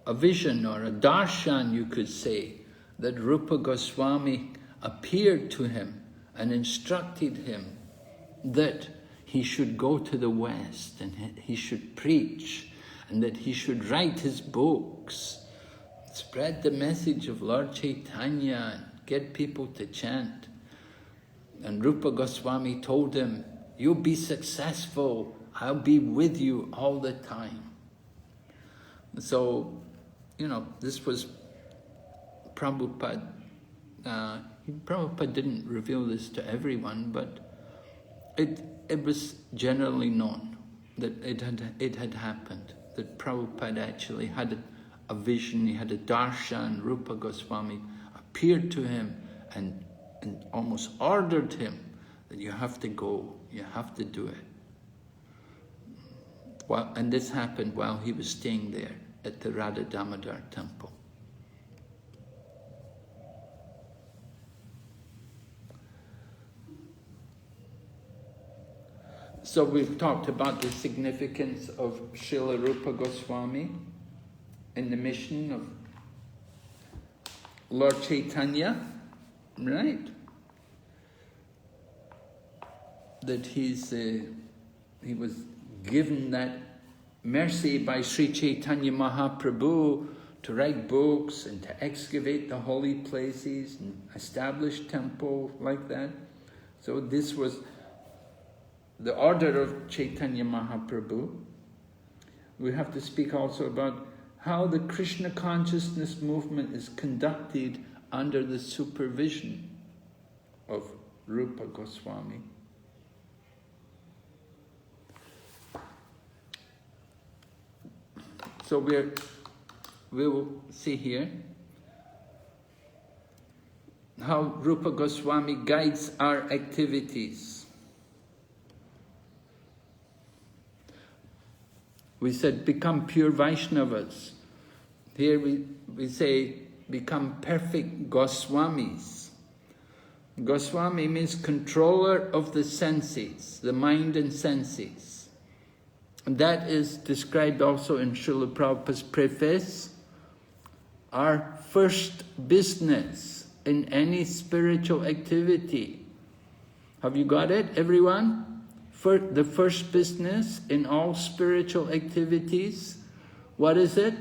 vision or a darshan, you could say, that Rupa Goswami appeared to him and instructed him that he should go to the West and he should preach and that he should write his books, spread the message of Lord Chaitanya and get people to chant. And Rupa Goswami told him, "You'll be successful, I'll be with you all the time." So, this was Prabhupada. Prabhupada didn't reveal this to everyone, but it was generally known that it had happened, that Prabhupada actually had a vision, he had a darshan. Rupa Goswami appeared to him and almost ordered him that you have to go, you have to do it. And this happened while he was staying there at the Radha Damodar temple. So we've talked about the significance of Srila Rupa Goswami in the mission of Lord Chaitanya, right? That he was given that mercy by Sri Chaitanya Mahaprabhu to write books and to excavate the holy places and establish temples like that. So this was the order of Chaitanya Mahaprabhu. We have to speak also about how the Krishna consciousness movement is conducted under the supervision of Rupa Goswami. So we will see here how Rupa Goswami guides our activities. We said become pure Vaishnavas. Here we say become perfect Goswamis. Goswami means controller of the senses, the mind and senses. And that is described also in Srila Prabhupada's preface. Our first business in any spiritual activity. Have you got it, everyone? The first business in all spiritual activities, what is it?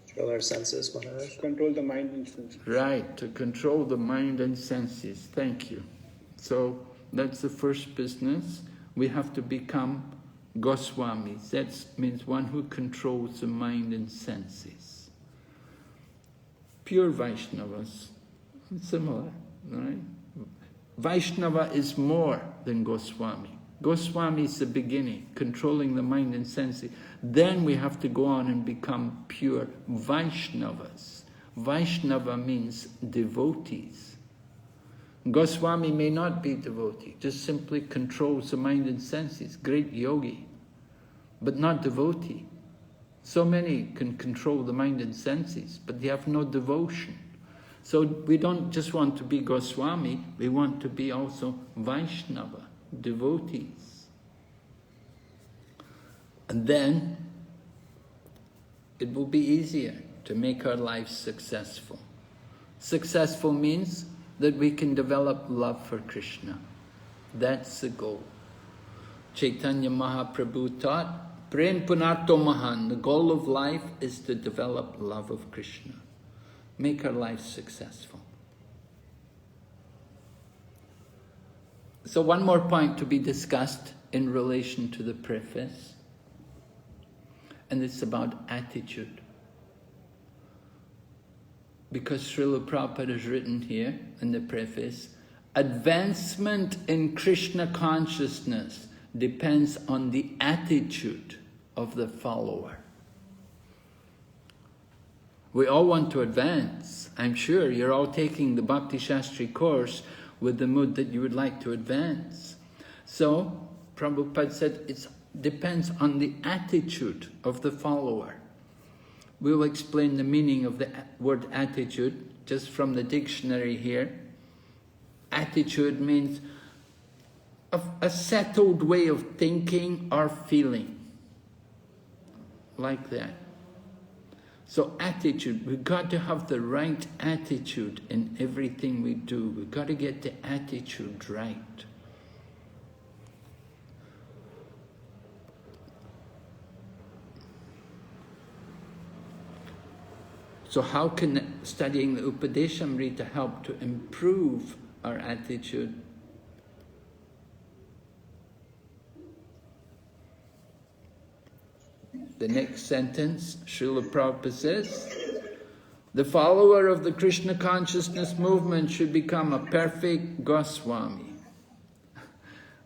Control our senses, Maharaj. Control the mind and senses. Right, to control the mind and senses. Thank you. So that's the first business. We have to become Goswamis. That means one who controls the mind and senses. Pure Vaishnavas, similar, right? Vaishnava is more than Goswami. Goswami is the beginning, controlling the mind and senses. Then we have to go on and become pure Vaishnavas. Vaishnava means devotees. Goswami may not be devotee, just simply controls the mind and senses, great yogi, but not devotee. So many can control the mind and senses, but they have no devotion. So we don't just want to be Goswami, we want to be also Vaishnava, devotees. And then it will be easier to make our lives successful. Successful means that we can develop love for Krishna. That's the goal. Chaitanya Mahaprabhu taught, Prem Punato Mahan, the goal of life is to develop love of Krishna. Make our lives successful. So one more point to be discussed in relation to the preface, and it's about attitude. Because Srila Prabhupada has written here in the preface, advancement in Krishna consciousness depends on the attitude of the follower. We all want to advance. I'm sure you're all taking the Bhakti Shastri course with the mood that you would like to advance. So, Prabhupada said it depends on the attitude of the follower. We'll explain the meaning of the word attitude just from the dictionary here. Attitude means a settled way of thinking or feeling. Like that. So attitude, we've got to have the right attitude in everything we do. We've got to get the attitude right. So how can studying the Upadeshamrita help to improve our attitude? The next sentence, Srila Prabhupada says, the follower of the Krishna consciousness movement should become a perfect Goswami.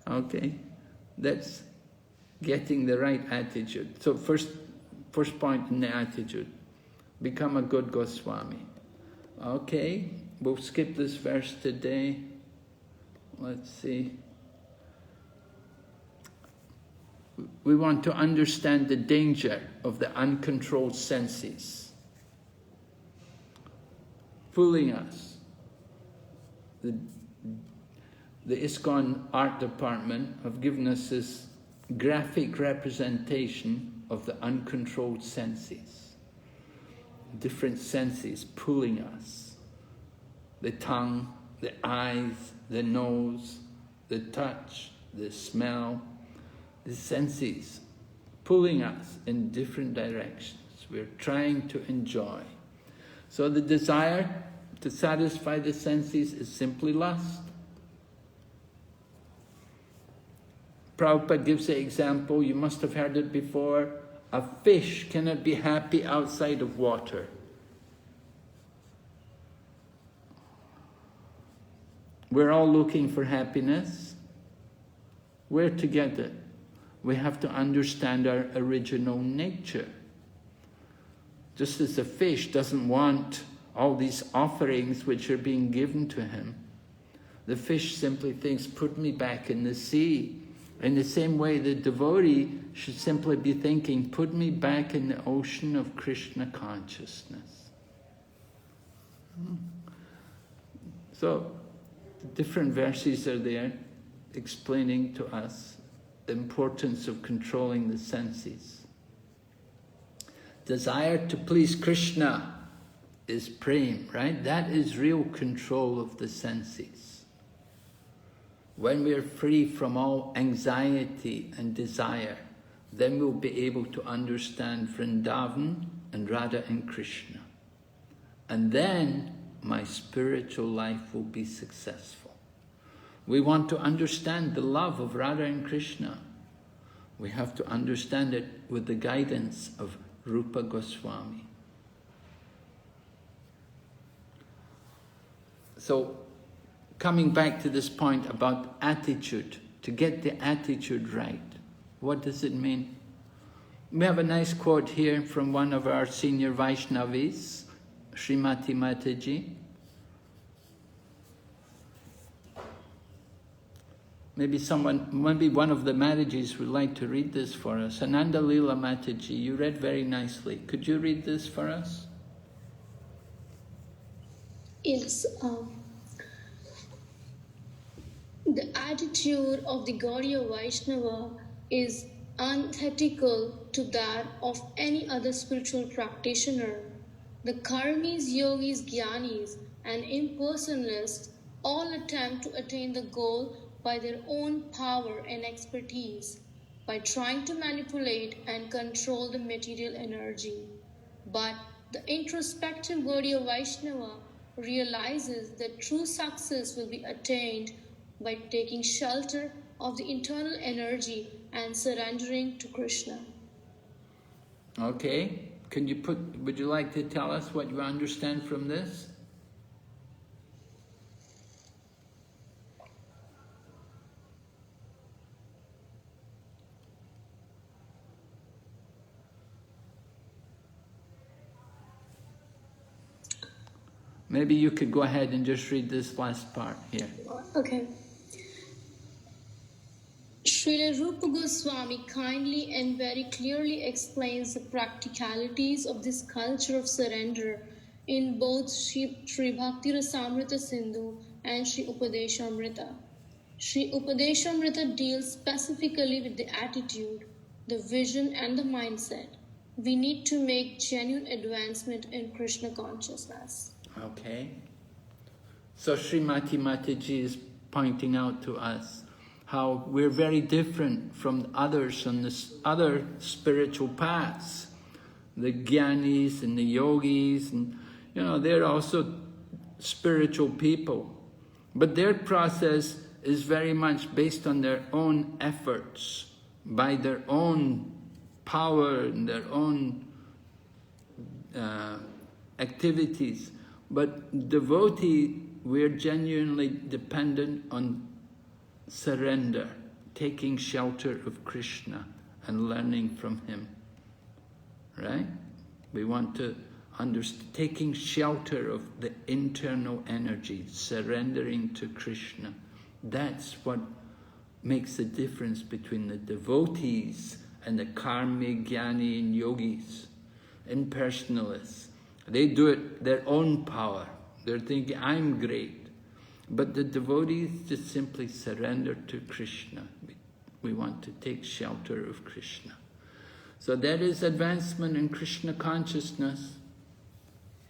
Okay, that's getting the right attitude. So first point in the attitude, become a good Goswami. Okay, we'll skip this verse today. Let's see. We want to understand the danger of the uncontrolled senses fooling us. The ISKCON art department have given us this graphic representation of the uncontrolled senses. Different senses pulling us. The tongue, the eyes, the nose, the touch, the smell, the senses pulling us in different directions. We're trying to enjoy. So the desire to satisfy the senses is simply lust. Prabhupada gives the example, you must have heard it before, a fish cannot be happy outside of water. We're all looking for happiness. Where to get it? We have to understand our original nature. Just as the fish doesn't want all these offerings which are being given to him. The fish simply thinks, put me back in the sea. In the same way, the devotee should simply be thinking, put me back in the ocean of Krishna consciousness. So, different verses are there explaining to us the importance of controlling the senses. Desire to please Krishna is prem, right? That is real control of the senses. When we are free from all anxiety and desire, then we'll be able to understand Vrindavan and Radha and Krishna. And then my spiritual life will be successful. We want to understand the love of Radha and Krishna. We have to understand it with the guidance of Rupa Goswami. So, coming back to this point about attitude, to get the attitude right, what does it mean? We have a nice quote here from one of our senior Vaishnavis, Srimati Mataji. Maybe one of the Matajis would like to read this for us. Ananda Leela Mataji, you read very nicely. Could you read this for us? Yes. The attitude of the Gaudiya Vaishnava is antithetical to that of any other spiritual practitioner. The karmis, yogis, jnanis, and impersonalists all attempt to attain the goal by their own power and expertise, by trying to manipulate and control the material energy. But the introspective Gaudiya Vaishnava realizes that true success will be attained by taking shelter of the internal energy and surrendering to Krishna. Okay. Would you like to tell us what you understand from this? Maybe you could go ahead and just read this last part here. Okay. Srila Rupa Goswami kindly and very clearly explains the practicalities of this culture of surrender in both Sri Bhakti Rasamrita Sindhu and Sri Upadeshamrita. Sri Upadeshamrita deals specifically with the attitude, the vision and the mindset. We need to make genuine advancement in Krishna consciousness. Okay. So Srimati Mataji is pointing out to us how we're very different from others on this other spiritual paths. The jnanis and the yogis, and they're also spiritual people. But their process is very much based on their own efforts, by their own power and their own activities. But devotee, we're genuinely dependent on surrender, taking shelter of Krishna and learning from him. Right? We want to understand, taking shelter of the internal energy, surrendering to Krishna. That's what makes the difference between the devotees and the karmi, jnani and yogis, impersonalists. They do it their own power. They're thinking, I'm great. But the devotees just simply surrender to Krishna. We want to take shelter of Krishna. So that is advancement in Krishna consciousness.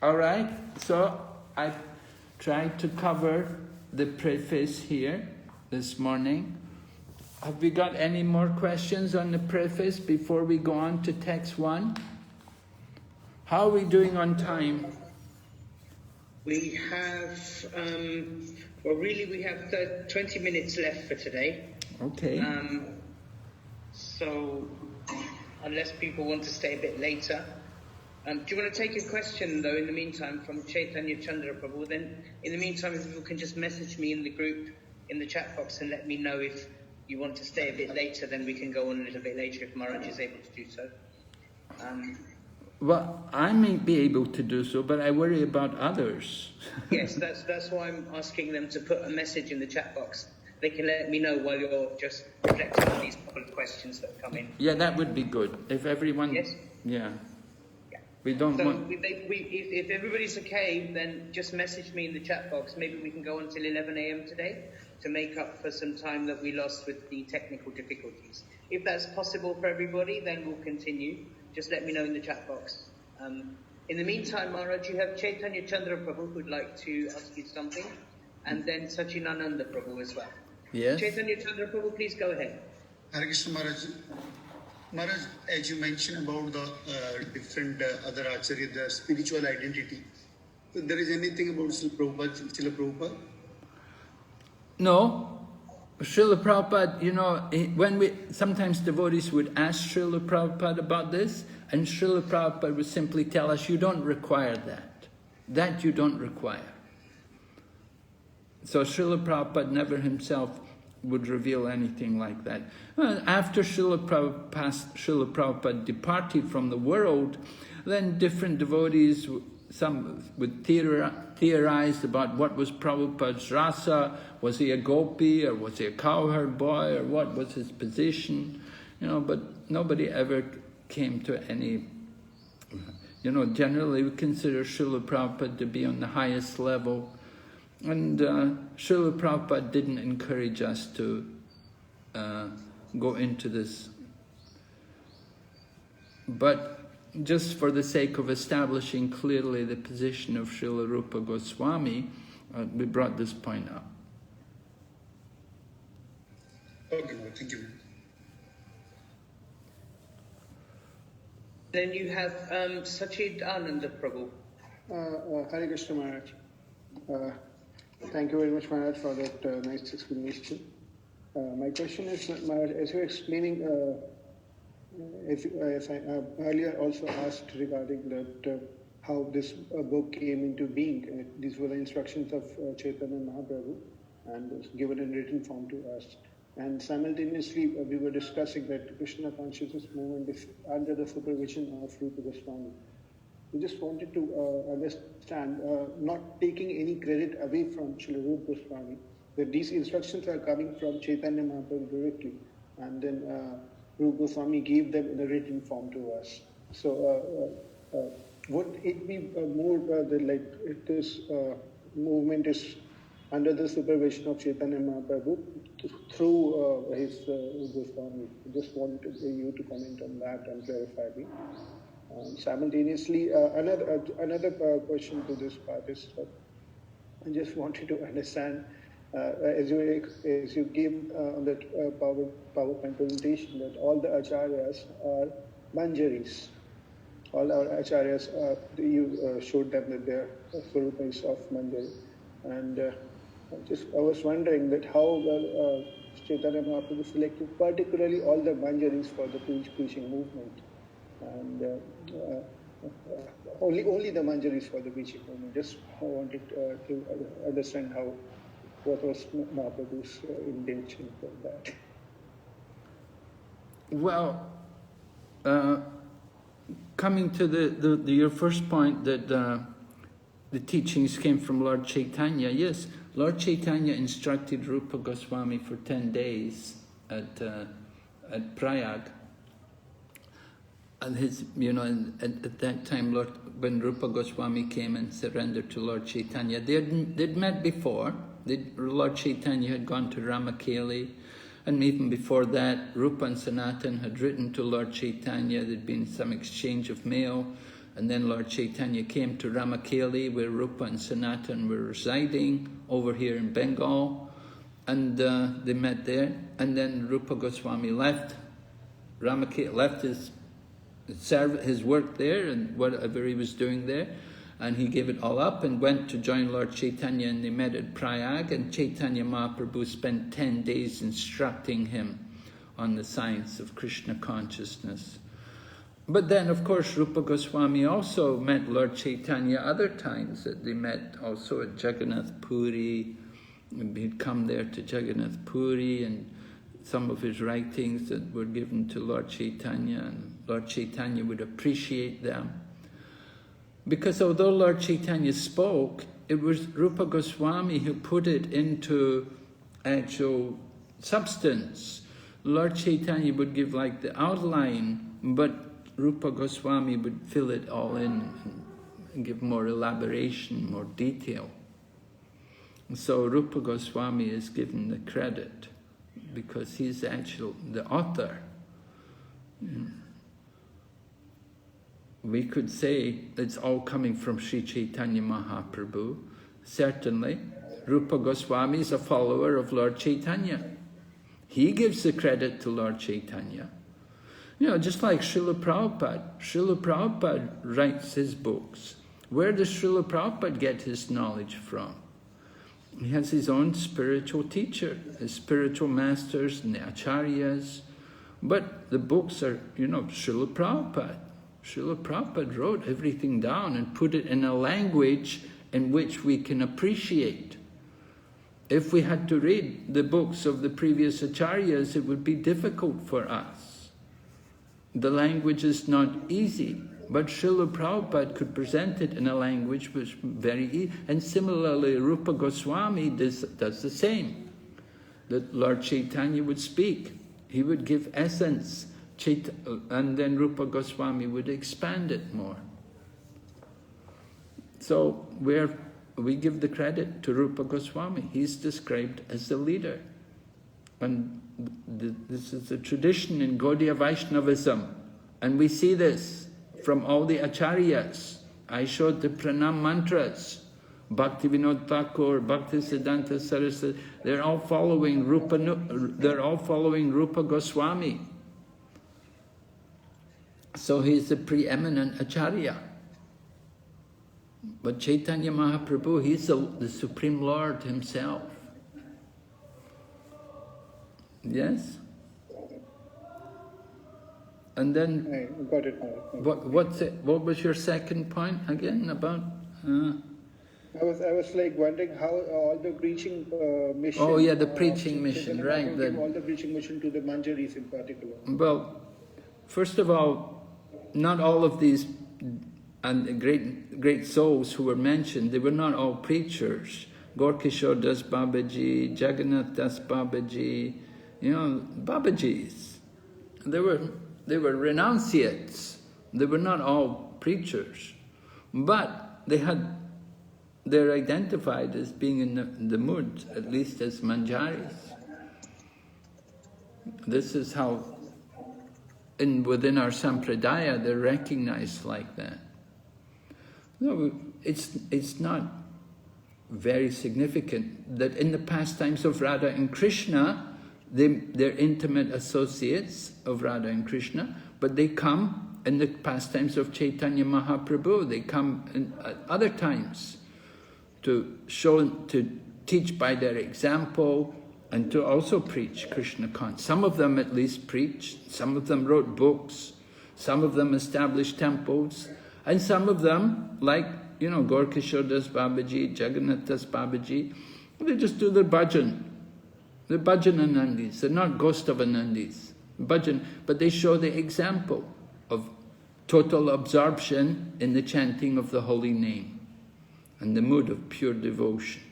All right, so I tried to cover the preface here this morning. Have we got any more questions on the preface before we go on to text 1? How are we doing on time? We have, we have 20 minutes left for today. Okay. So, unless people want to stay a bit later. Do you want to take a question, though, in the meantime, from Chaitanya Chandra Prabhu? Then, in the meantime, if you can just message me in the group, in the chat box, and let me know if you want to stay a bit later, then we can go on a little bit later if Maharaj is able to do so. Well, I may be able to do so, but I worry about others. Yes, that's why I'm asking them to put a message in the chat box. They can let me know while you're just reflecting on these couple of questions that come in. Yeah, that would be good. If everyone... Yes? Yeah. We don't So want... if everybody's okay, then just message me in the chat box. Maybe we can go until 11 a.m. today to make up for some time that we lost with the technical difficulties. If that's possible for everybody, then we'll continue. Just let me know in the chat box. In the meantime, Maharaj, you have Chaitanya Chandra Prabhu who'd like to ask you something, and then Sachinananda Prabhu as well. Yes. Chaitanya Chandra Prabhu, please go ahead. Hare Krishna Maharaj. Maharaj, as you mentioned about the different other acharya, the spiritual identity, so there is anything about Srila Prabhupada? No. Srila Prabhupada, you know, sometimes devotees would ask Srila Prabhupada about this, and Srila Prabhupada would simply tell us, you don't require that. That you don't require. So Srila Prabhupada never himself would reveal anything like that. After Srila Prabhupada departed from the world, then different devotees, some would theorize about what was Prabhupada's rasa. Was he a gopi, or was he a cowherd boy, or what was his position? You know, but nobody ever came to any... You know, generally we consider Srila Prabhupada to be on the highest level. And Srila Prabhupada didn't encourage us to go into this. But just for the sake of establishing clearly the position of Srila Rupa Goswami, we brought this point up. Okay, thank you. Then you have Sachinananda Prabhu. Hare Krishna Maharaj. Thank you very much, Maharaj, for that nice explanation. My question is, Maharaj, as you were explaining, as I earlier also asked regarding that how this book came into being. These were the instructions of Chaitanya Mahaprabhu, and was given in written form to us. And simultaneously, we were discussing that Krishna consciousness movement is under the supervision of Rupa Goswami. We just wanted to understand, not taking any credit away from Srila Rupa Goswami, that these instructions are coming from Chaitanya Mahaprabhu directly, and then Rupa Goswami gave them in a written form to us. So, would it be more like this movement is under the supervision of Chaitanya Mahaprabhu through his Goswami? Just wanted you to comment on that and clarify me. Simultaneously, another question to this part is, I just wanted to understand, as you gave on that PowerPoint presentation, that all the acharyas are manjaris. All our acharyas, you showed them that they are swarupas of manjari. And I was wondering that how Chaitanya Mahaprabhu selected particularly all the manjaris for the preaching movement. And only the manjaris for the preaching movement. Just I wanted to understand what was Mahaprabhu's intention for that. Well, coming to your first point that the teachings came from Lord Chaitanya, yes, Lord Chaitanya instructed Rupa Goswami for 10 days at Prayag. And at that time, when Rupa Goswami came and surrendered to Lord Chaitanya, they'd met before. Lord Chaitanya had gone to Ramakeli, and even before that, Rupa and Sanatan had written to Lord Chaitanya. There'd been some exchange of mail, and then Lord Chaitanya came to Ramakeli, where Rupa and Sanatan were residing, over here in Bengal, and they met there. And then Rupa Goswami left Ramakeli, left his work there and whatever he was doing there, and he gave it all up and went to join Lord Chaitanya, and they met at Prayag, and Chaitanya Mahaprabhu spent 10 days instructing him on the science of Krishna consciousness. But then, of course, Rupa Goswami also met Lord Chaitanya other times. That they met also at Jagannath Puri. He'd come there to Jagannath Puri, and some of his writings that were given to Lord Chaitanya, and Lord Chaitanya would appreciate them. Because although Lord Chaitanya spoke, it was Rupa Goswami who put it into actual substance. Lord Chaitanya would give like the outline, but Rupa Goswami would fill it all in and give more elaboration, more detail. So Rupa Goswami is given the credit because he's actually the author. We could say it's all coming from Sri Chaitanya Mahaprabhu. Certainly, Rupa Goswami is a follower of Lord Chaitanya. He gives the credit to Lord Chaitanya. You know, just like Srila Prabhupada. Srila Prabhupada writes his books. Where does Srila Prabhupada get his knowledge from? He has his own spiritual teacher, his spiritual masters and the acharyas. But the books are, you know, Srila Prabhupada. Srila Prabhupada wrote everything down and put it in a language in which we can appreciate. If we had to read the books of the previous acharyas, it would be difficult for us. The language is not easy, but Srila Prabhupada could present it in a language which was very easy. And similarly, Rupa Goswami does the same. That Lord Chaitanya would speak. He would give essence, and then Rupa Goswami would expand it more. So we give the credit to Rupa Goswami. He's described as the leader. And this is a tradition in Gaudiya Vaishnavism. And we see this from all the acharyas. I showed the pranam mantras. Bhakti Vinod Thakur, Bhakti Siddhanta Saraswati, they're all following Rupa Goswami. So he's the preeminent acharya. But Chaitanya Mahaprabhu, he's the Supreme Lord himself. Yes? And then, I got it. what was your second point again about? I was like wondering how all the preaching mission. Oh yeah, the preaching mission, right? All the preaching mission to the Manjaris in particular. Well, first of all, not all of these and great souls who were mentioned, they were not all preachers. Gorkishore Das Babaji, Jagannath Das Babaji, you know, Babajis. They were renunciates. They were not all preachers, but they're identified as being in the mood, at least as manjaris. This is how, within our sampradaya, they're recognized like that. No, it's not very significant that in the pastimes of Radha and Krishna, they're intimate associates of Radha and Krishna, but they come in the pastimes of Chaitanya Mahaprabhu. They come at other times to teach by their example and to also preach Krishna consciousness. Some of them at least preached, some of them wrote books, some of them established temples, and some of them, like, you know, Gorkishore Das Babaji, Jagannath Das Babaji, they just do their bhajan. They're bhajananandis, they're not Ghostavanandis. Bhajan, but they show the example of total absorption in the chanting of the holy name and the mood of pure devotion.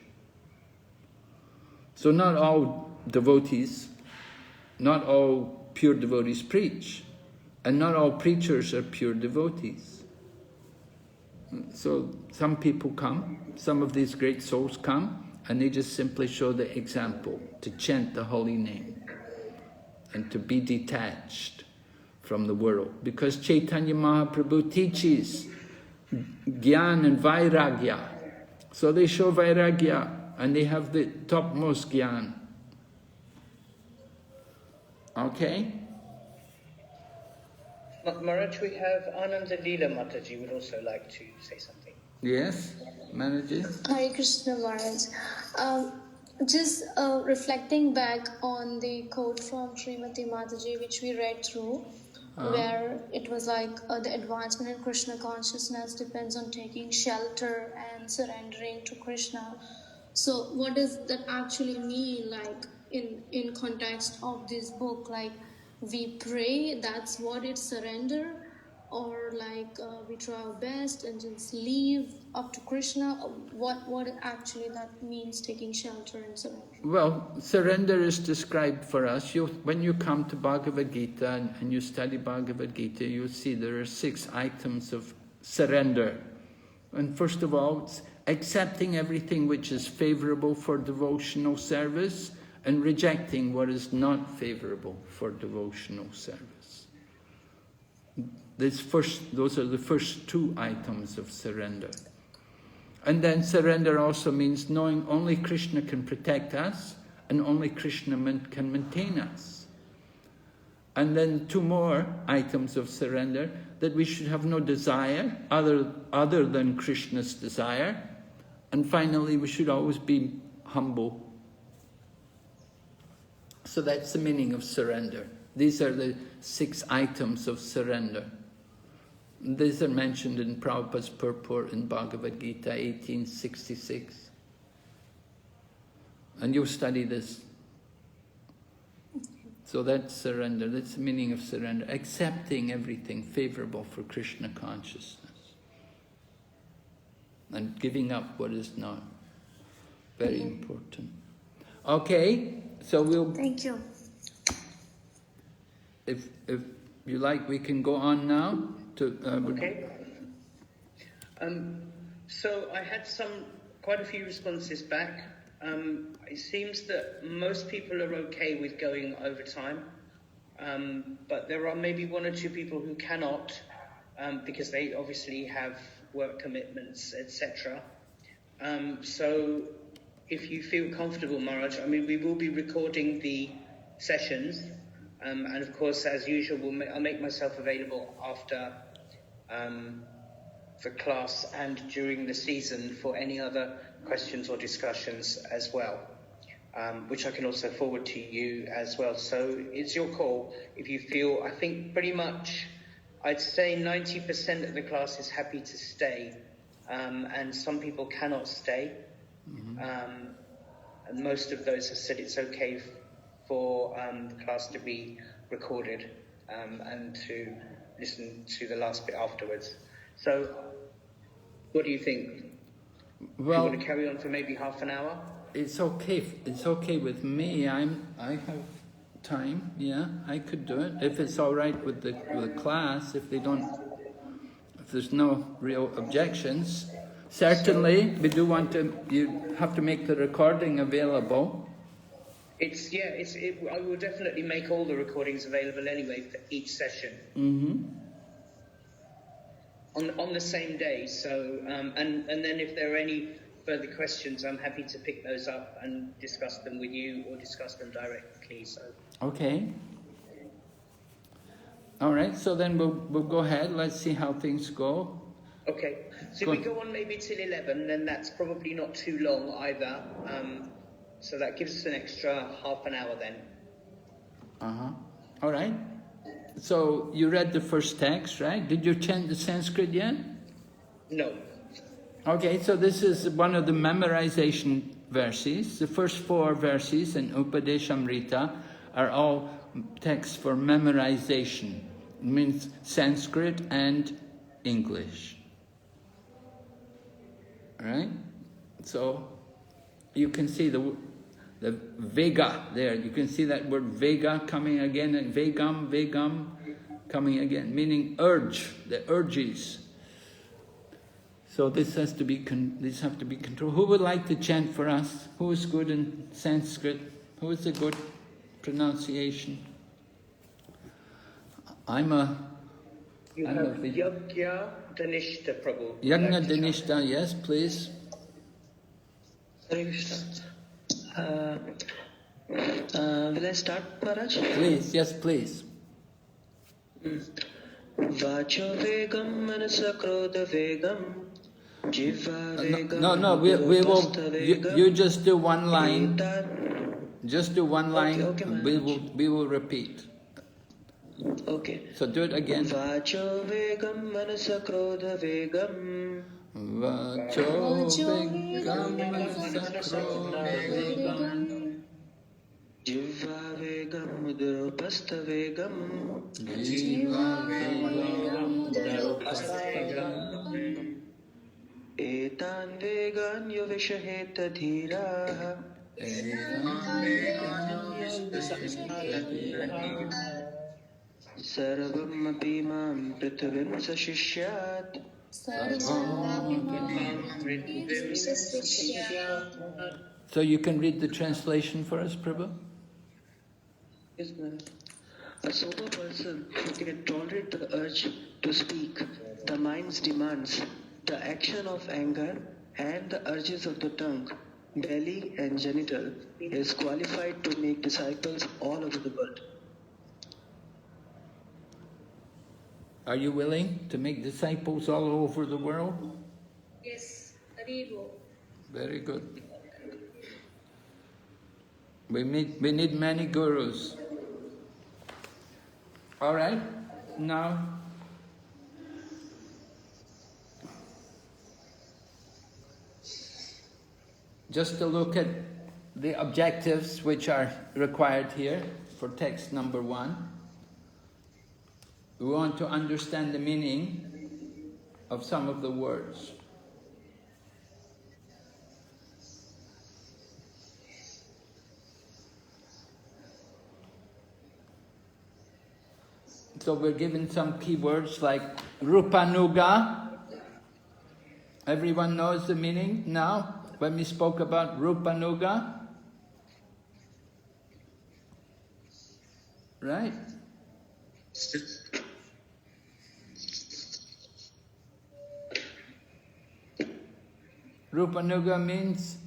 So not all devotees, not all pure devotees preach, and not all preachers are pure devotees. So some people come, some of these great souls come, and they just simply show the example to chant the holy name and to be detached from the world. Because Chaitanya Mahaprabhu teaches Gyan and Vairagya. So they show Vairagya and they have the topmost Gyan. Okay? Maharaj, we have Ananda Leela Mataji would also like to say something. Yes, Manaji? Hare Krishna Maharaj. Just reflecting back on the quote from Srimati Mataji, which we read through, where it was like the advancement in Krishna consciousness depends on taking shelter and surrendering to Krishna. So what does that actually mean, like in context of this book? Like we pray, that's what it's surrender, or like we try our best and just leave up to Krishna? What actually that means, taking shelter and surrender? Well, surrender is described for us. When you come to Bhagavad Gita and you study Bhagavad Gita, you'll see there are 6 items of surrender. And first of all, it's accepting everything which is favorable for devotional service and rejecting what is not favorable for devotional service. Those are the first 2 items of surrender. And then surrender also means knowing only Krishna can protect us and only Krishna can maintain us. And then 2 more items of surrender, that we should have no desire other than Krishna's desire. And finally, we should always be humble. So that's the meaning of surrender. These are the 6 items of surrender. These are mentioned in Prabhupada's purport in Bhagavad Gita 1866. And you'll study this. So that's surrender, that's the meaning of surrender. Accepting everything favorable for Krishna consciousness. And giving up what is not. Very important. Okay, so we'll... Thank you. If you like, we can go on now. Okay. So I had quite a few responses back. It seems that most people are okay with going over time, but there are maybe 1 or 2 people who cannot, because they obviously have work commitments, etc. So if you feel comfortable, Maharaj, I mean, we will be recording the sessions, and of course, as usual, I'll make myself available after for class and during the season for any other questions or discussions as well, which I can also forward to you as well. So it's your call. If you feel, I think pretty much, I'd say 90% of the class is happy to stay, and some people cannot stay. And most of those have said it's okay for the class to be recorded and to listen to the last bit afterwards. So, what do you think? Well, do you want to carry on for maybe half an hour? It's okay. It's okay with me. I have time. Yeah, I could do it if it's all right with the class. If there's no real objections, certainly we do want to. You have to make the recording available. I will definitely make all the recordings available anyway for each session. On the same day. So and then if there are any further questions, I'm happy to pick those up and discuss them with you or discuss them directly. So okay. All right. So then we'll go ahead. Let's see how things go. Okay. So we go on maybe till 11, then that's probably not too long either. So that gives us an extra half an hour then. All right. So you read the first text, right? Did you chant the Sanskrit yet? No. Okay, so this is one of the memorization verses. The first 4 verses in Upadeshamrita are all texts for memorization. It means Sanskrit and English. All right? So you can see the Vega there. You can see that word Vega coming again, and Vegam coming again, meaning urge, the urges. So this has to be these have to be controlled. Who would like to chant for us? Who is good in Sanskrit? Who is a good pronunciation? You have Yagya Dhanishta Prabhu. Yagya Dhanishta, yes, please. Hare Krishna. Will I start, Maharaj? Please, yes, please. Vacho vegam manasa krodha vegam jiva vegam. No, we will. You just do one line. Just do one line. Okay, we will repeat. Okay. So do it again. Vacho vegam manasa krodha vegam. Vacho vegam manasa krodha vegam. Jiva vegam udropastha vegam. Jiva vegam एतान् वेगान् योविषहेत धीराः सर्वमपि मां पृथिवीं सशिष्यात् So you can read the translation for us, Prabhu? Yes, Maharaj. A sober person who can tolerate the urge to speak, the mind's demands, the action of anger, and the urges of the tongue, belly, and genital, is qualified to make disciples all over the world. Are you willing to make disciples all over the world? Yes, Haribo. Very good. We need many gurus. All right, now just to look at the objectives which are required here for text number 1. We want to understand the meaning of some of the words. So we're given some keywords like Rupanuga. Everyone knows the meaning now when we spoke about Rupanuga? Right? Rupanuga means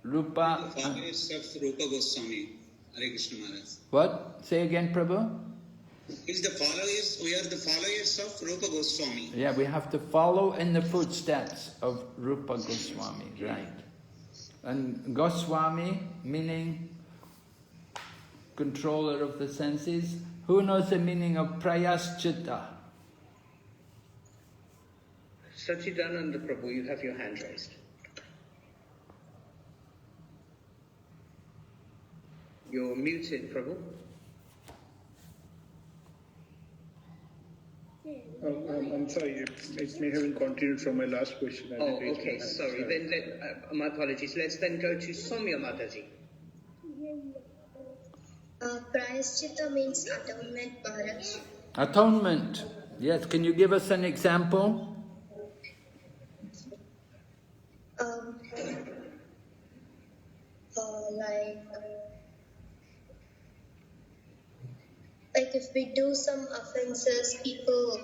Rupa. The followers of Rupa Goswami, Hare Krishna Maharaj. What? Say again, Prabhu. We are the followers of Rupa Goswami. Yeah, we have to follow in the footsteps of Rupa Goswami, right? And Goswami meaning controller of the senses. Who knows the meaning of Prayaschita? Sachidananda Prabhu, you have your hand raised. You're muted, Prabhu. I'm sorry, it may have been continued from my last question. Oh, okay, sorry. Then my apologies. Let's then go to Soumya Mataji. Prayaschita means atonement, Maharaj. Atonement. Yes, can you give us an example? Like if we do some offenses, people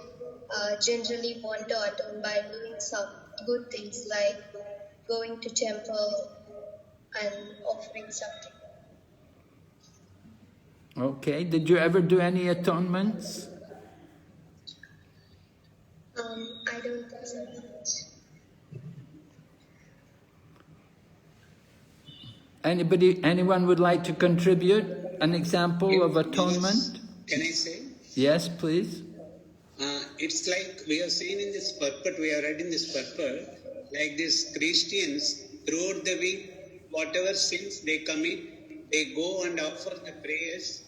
generally want to atone by doing some good things like going to temple and offering something. Okay, did you ever do any atonements? I don't think so. Anyone would like to contribute an example of atonement? Can I say? Yes, please. It's like we have seen in this purport, we have read in this purport, like these Christians, throughout the week, whatever sins they commit, they go and offer the prayers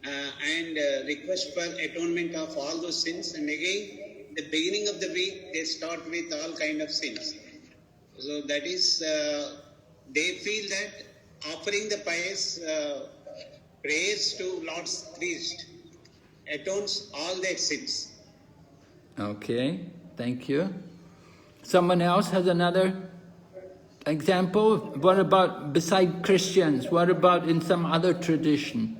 and request for atonement of all those sins. And again, the beginning of the week, they start with all kind of sins. So that is, they feel that offering the pious prayers to Lord's Christ atones all their sins. Okay, thank you. Someone else has another example? What about beside Christians? What about in some other tradition?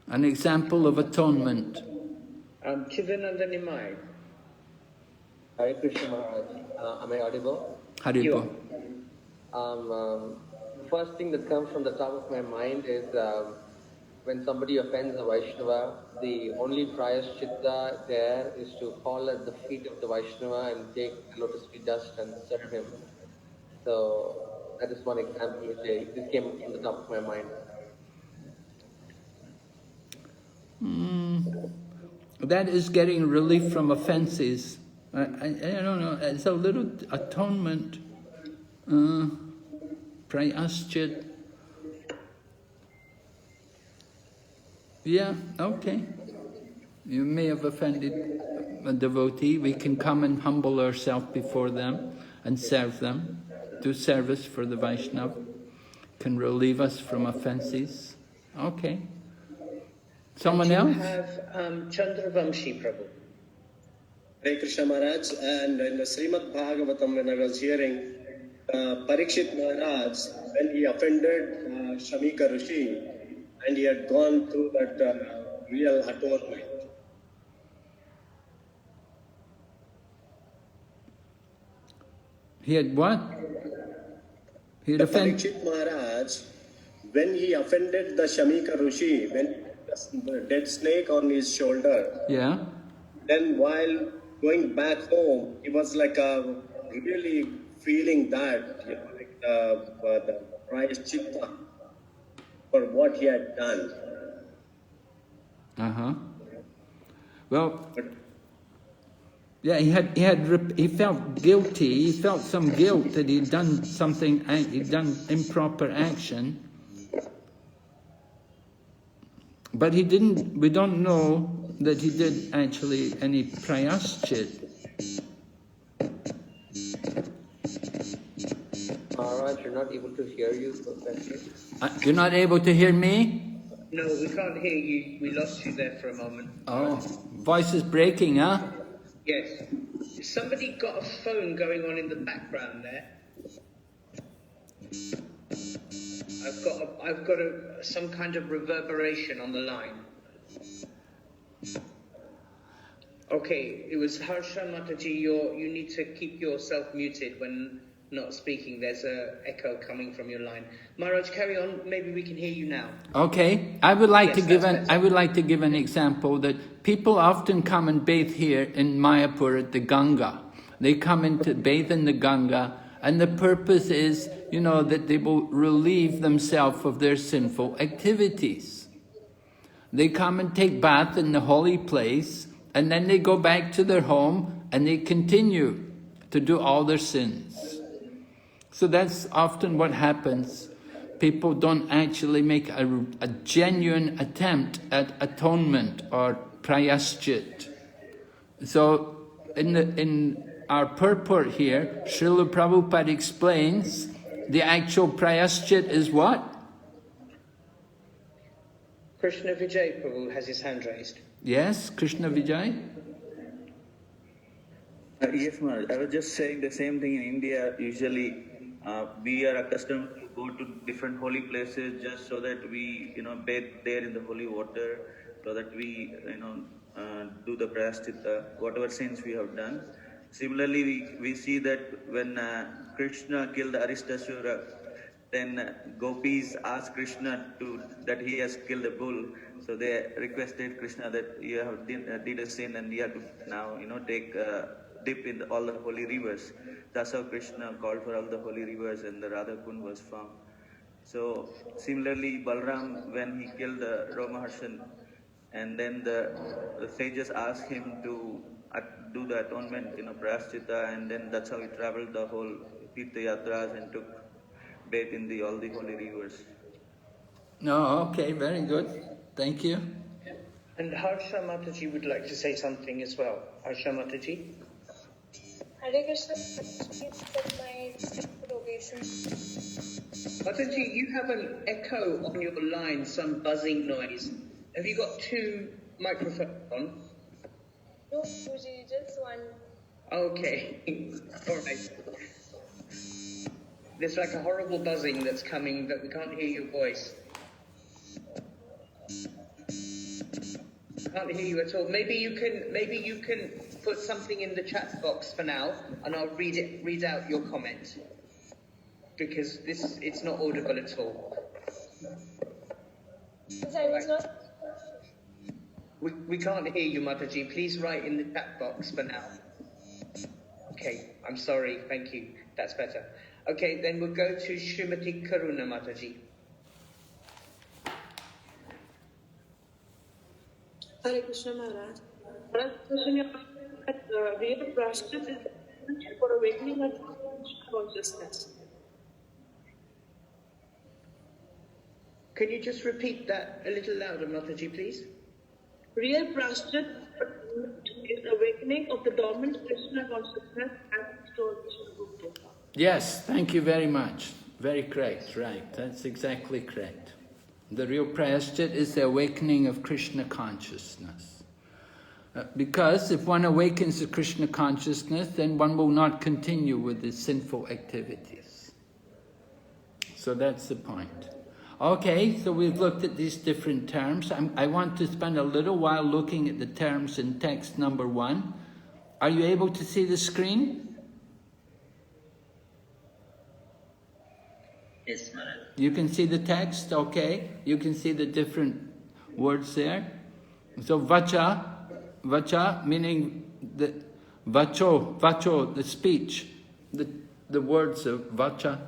An example of atonement. Chidananda Nimai. Hare Krishna Maharaj. Am I audible? Haribo. The first thing that comes from the top of my mind is when somebody offends a Vaishnava, the only prayaschitta there is to fall at the feet of the Vaishnava and take lotus feet dust and serve him. So that is one example which this came from the top of my mind. That is getting relief from offenses. I don't know, it's a little atonement. Prayaschit. Yeah, okay. You may have offended a devotee. We can come and humble ourselves before them and serve them, do service for the Vaishnava, can relieve us from offences. Okay. Someone else? You have Chandravamshi Prabhu. Hare Krishna Maharaj, and in the Srimad Bhagavatam, when I was hearing Parikshit Maharaj, when he offended Shamika Rishi, and he had gone through that real atonement. He had what? He had offended Parikshit Maharaj, when he offended the Shamika Rishi, when the dead snake on his shoulder. Yeah. Then while going back home, he was like really feeling that, you know, like the prayaschitta for what he had done. Well, yeah, he felt guilty. He felt some guilt that he'd done something. He'd done improper action, but he didn't. We don't know that he did actually any prayaschit. Maharaj, you're not able to hear you, Professor. You're not able to hear me? No, we can't hear you. We lost you there for a moment. Oh, voice is breaking, huh? Yes. Somebody got a phone going on in the background there. I've got some kind of reverberation on the line. Okay, it was Harsha Mataji. You need to keep yourself muted when not speaking. There's a echo coming from your line. Maharaj, carry on. Maybe we can hear you now. Okay, I would like to give an example that people often come and bathe here in Mayapur at the Ganga. They come in to bathe in the Ganga, and the purpose is, you know, that they will relieve themselves of their sinful activities. They come and take bath in the holy place, and then they go back to their home and they continue to do all their sins. So that's often what happens. People don't actually make a genuine attempt at atonement or prayaschit. So in our purport here, Srila Prabhupada explains the actual prayaschit is what? Krishna Vijay Prabhu has his hand raised. Yes, Krishna Vijay? Yes, Maharaj. I was just saying the same thing in India. Usually we are accustomed to go to different holy places just so that we, bathe there in the holy water, so that we, do the prayaschitta, whatever sins we have done. Similarly, we see that when Krishna killed Aristasura, then gopis asked Krishna that he has killed a bull. So they requested Krishna that you have did a sin and you have to now, take dip in all the holy rivers. That's how Krishna called for all the holy rivers and the Radha Kund was found. So similarly, Balram, when he killed Romaharshan, and then the sages asked him to do the atonement, prayaschitta, and then that's how he traveled the whole Tirtha Yatras and took bath in all the holy rivers. No, okay, very good. Thank you. And Harsha Mataji would like to say something as well. Harsha Mataji. Hare Krishna, please accept my interrogation. Mataji, you have an echo on your line, some buzzing noise. Have you got two microphones on? No, Guruji, just one. Okay, all right. There's like a horrible buzzing that's coming that we can't hear your voice. Can't hear you at all. Maybe you can put something in the chat box for now, and I'll read out your comment, because it's not audible at all. We can't hear you, Mataji. Please write in the chat box for now. Okay, I'm sorry. Thank you. That's better. Okay, then we'll go to Srimati Karuna Mataji. Hare Krishna Maharaj. Real prashchit is for awakening of consciousness. Can you just repeat that a little louder, Mataji, please? Real prashchit is awakening of the dormant Krishna consciousness as told Vishnu Gupta. Yes, thank you very much. Very correct, right. That's exactly correct. The real prashchit is the awakening of Krishna consciousness. Because if one awakens to Krishna consciousness, then one will not continue with the sinful activities. So that's the point. Okay, so we've looked at these different terms. I want to spend a little while looking at the terms in text number 1. Are you able to see the screen? Yes, Maharaj. You can see the text, okay? You can see the different words there. So vacha meaning the vacho, the speech, the words of vacha,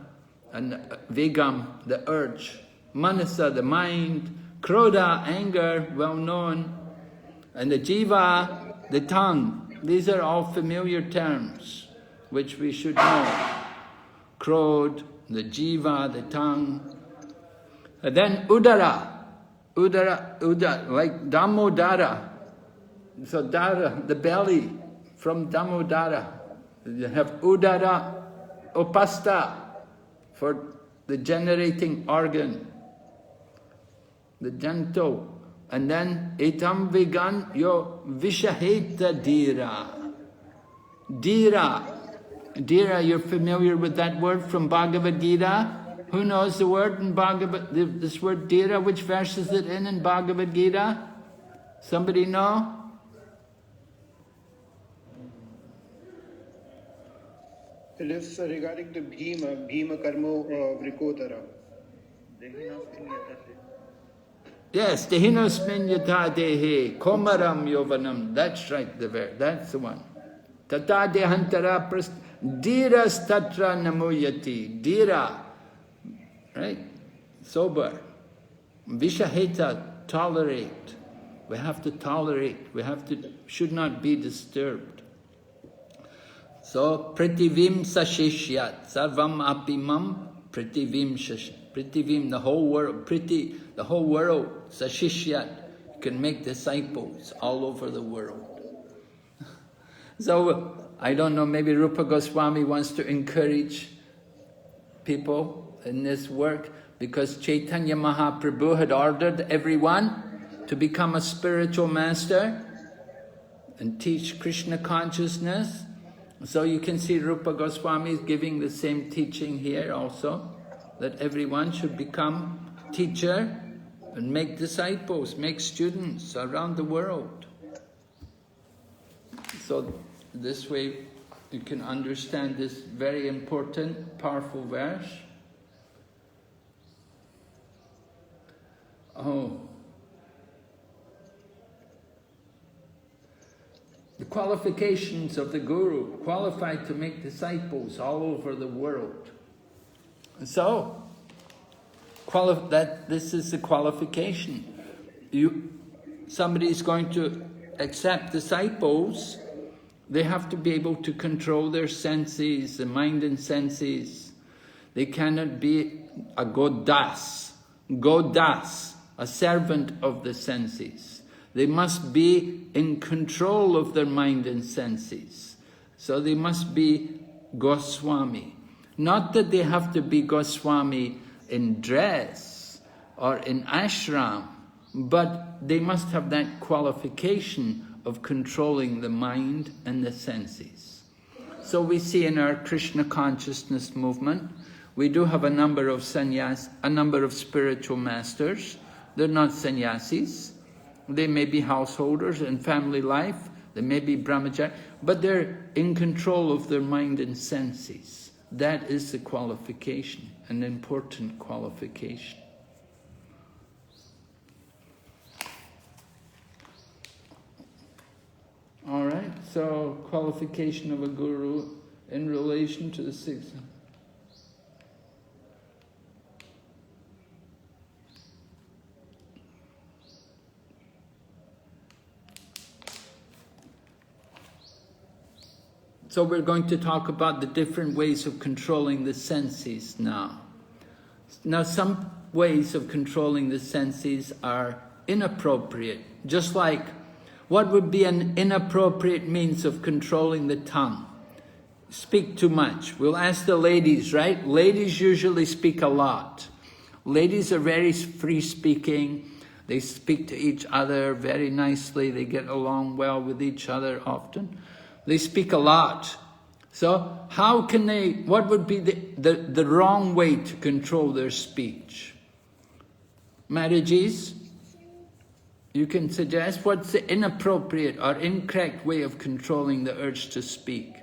and vegam, the urge, manasa, the mind, krodha, anger, well known, and the jiva, the tongue. These are all familiar terms which we should know. Krodh, the jiva, the tongue. And then udara, like damodara. So dara, the belly, from damodara. You have udara, upasta, for the generating organ, the janto. And then etam vegan yo vishaheta dira. Dira, you're familiar with that word from Bhagavad Gita? Who knows the word in this word dira? Which verse is it in Bhagavad Gita? Somebody know? It is regarding the Bhima Karmo Vrikotara. Yes, Dehinosmin yata dehe, komaram yovanam. That's right, that's the one. Tata dehantara prast, dira statra namuyati. Dira, right? Sober. Vishaheta, tolerate. We have to tolerate. Should not be disturbed. So, prativim sashishyat, sarvam apimam, prativim shash. Prativim, the whole world, sashishyat, can make disciples all over the world. So, I don't know, maybe Rupa Goswami wants to encourage people in this work, because Chaitanya Mahaprabhu had ordered everyone to become a spiritual master and teach Krishna consciousness. So you can see Rupa Goswami is giving the same teaching here also, that everyone should become teacher and make disciples, make students around the world. So this way you can understand this very important, powerful verse. The qualifications of the Guru, qualified to make disciples all over the world. So, this is the qualification. Somebody is going to accept disciples, they have to be able to control their senses, the mind and senses. They cannot be a godas, a servant of the senses. They must be in control of their mind and senses. So they must be Goswami. Not that they have to be Goswami in dress or in ashram, but they must have that qualification of controlling the mind and the senses. So we see in our Krishna consciousness movement, we do have a number of spiritual masters. They're not sannyasis. They may be householders in family life, they may be brahmachari, but they're in control of their mind and senses. That is the qualification, an important qualification. All right, so qualification of a guru in relation to the six. So we're going to talk about the different ways of controlling the senses now. Now some ways of controlling the senses are inappropriate, just like What would be an inappropriate means of controlling the tongue? Speak too much. We'll ask the ladies, right? Ladies usually speak a lot. Ladies are very free-speaking. They speak to each other very nicely. They get along well with each other often. They speak a lot. So how can they, what would be the wrong way to control their speech? Marriages, you can suggest what's the inappropriate or incorrect way of controlling the urge to speak.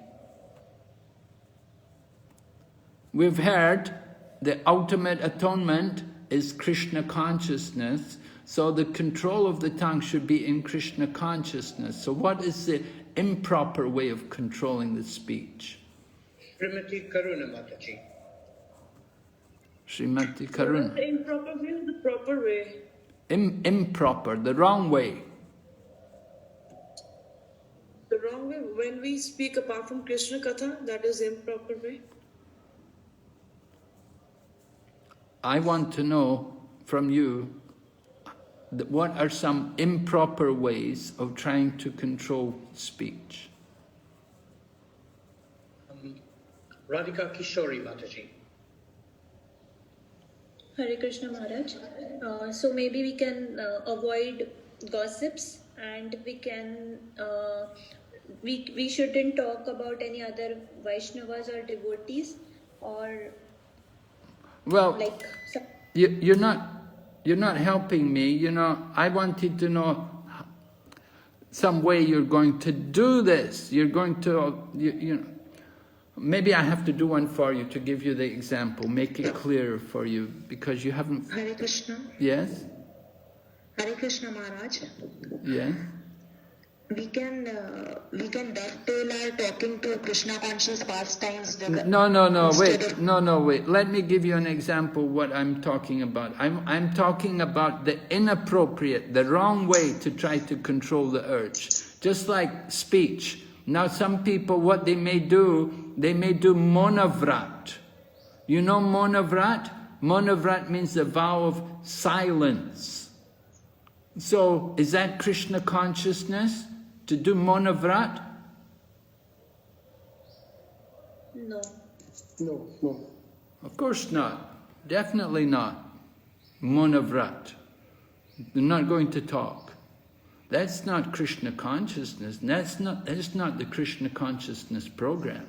We've heard the ultimate atonement is Krishna consciousness, so the control of the tongue should be in Krishna consciousness. So what is the improper way of controlling the speech? Srimati Karuna Mataji. Srimati Karuna. The improper way or the proper way? Improper, the wrong way. The wrong way, when we speak apart from Krishna Katha, that is improper way? I want to know from you, what are some improper ways of trying to control speech? Radhika Kishori Mataji. Hare Krishna Maharaj. So maybe we can avoid gossips, and we can we shouldn't talk about any other Vaishnavas or devotees, or well, like you're not helping me. You know, I wanted to know some way you're going to do this. You're going to you know. Maybe I have to do one for you to give you the example, make it clearer for you, because you haven't... Hare Krishna. Yes? Hare Krishna Maharaj. Yes? We can dovetail our talking to Krishna conscious pastimes. Wait. Let me give you an example what I'm talking about. I'm talking about the inappropriate, the wrong way to try to control the urge. Just like speech. Now some people, what they may do monavrat. You know monavrat? Monavrat means the vow of silence. So, is that Krishna consciousness? To do monavrat? No. No. Of course not. Definitely not. Monavrat. They're not going to talk. That's not Krishna consciousness. That's not the Krishna consciousness program.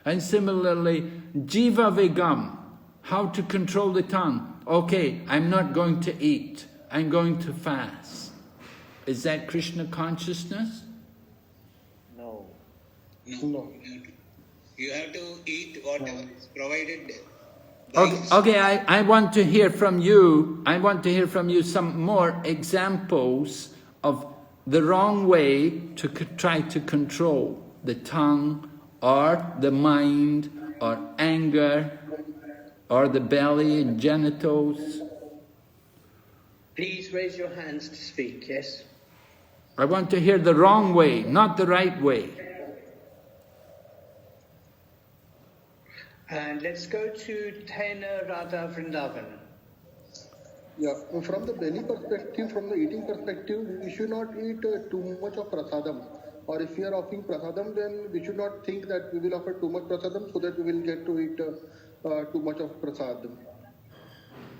And similarly, jiva vegam, how to control the tongue. Okay, I'm not going to eat. I'm going to fast. Is that Krishna consciousness? No. You have to eat whatever is provided. Okay, I want to hear from you. I want to hear from you some more examples of the wrong way to try to control the tongue or the mind or anger or the belly and genitals. Please raise your hands to speak, yes? I want to hear the wrong way, not the right way. And let's go to Tena Radha Vrindavan. Yeah, from the belly perspective, from the eating perspective, we should not eat too much of prasadam. Or if we are offering prasadam, then we should not think that we will offer too much prasadam so that we will get to eat too much of prasadam.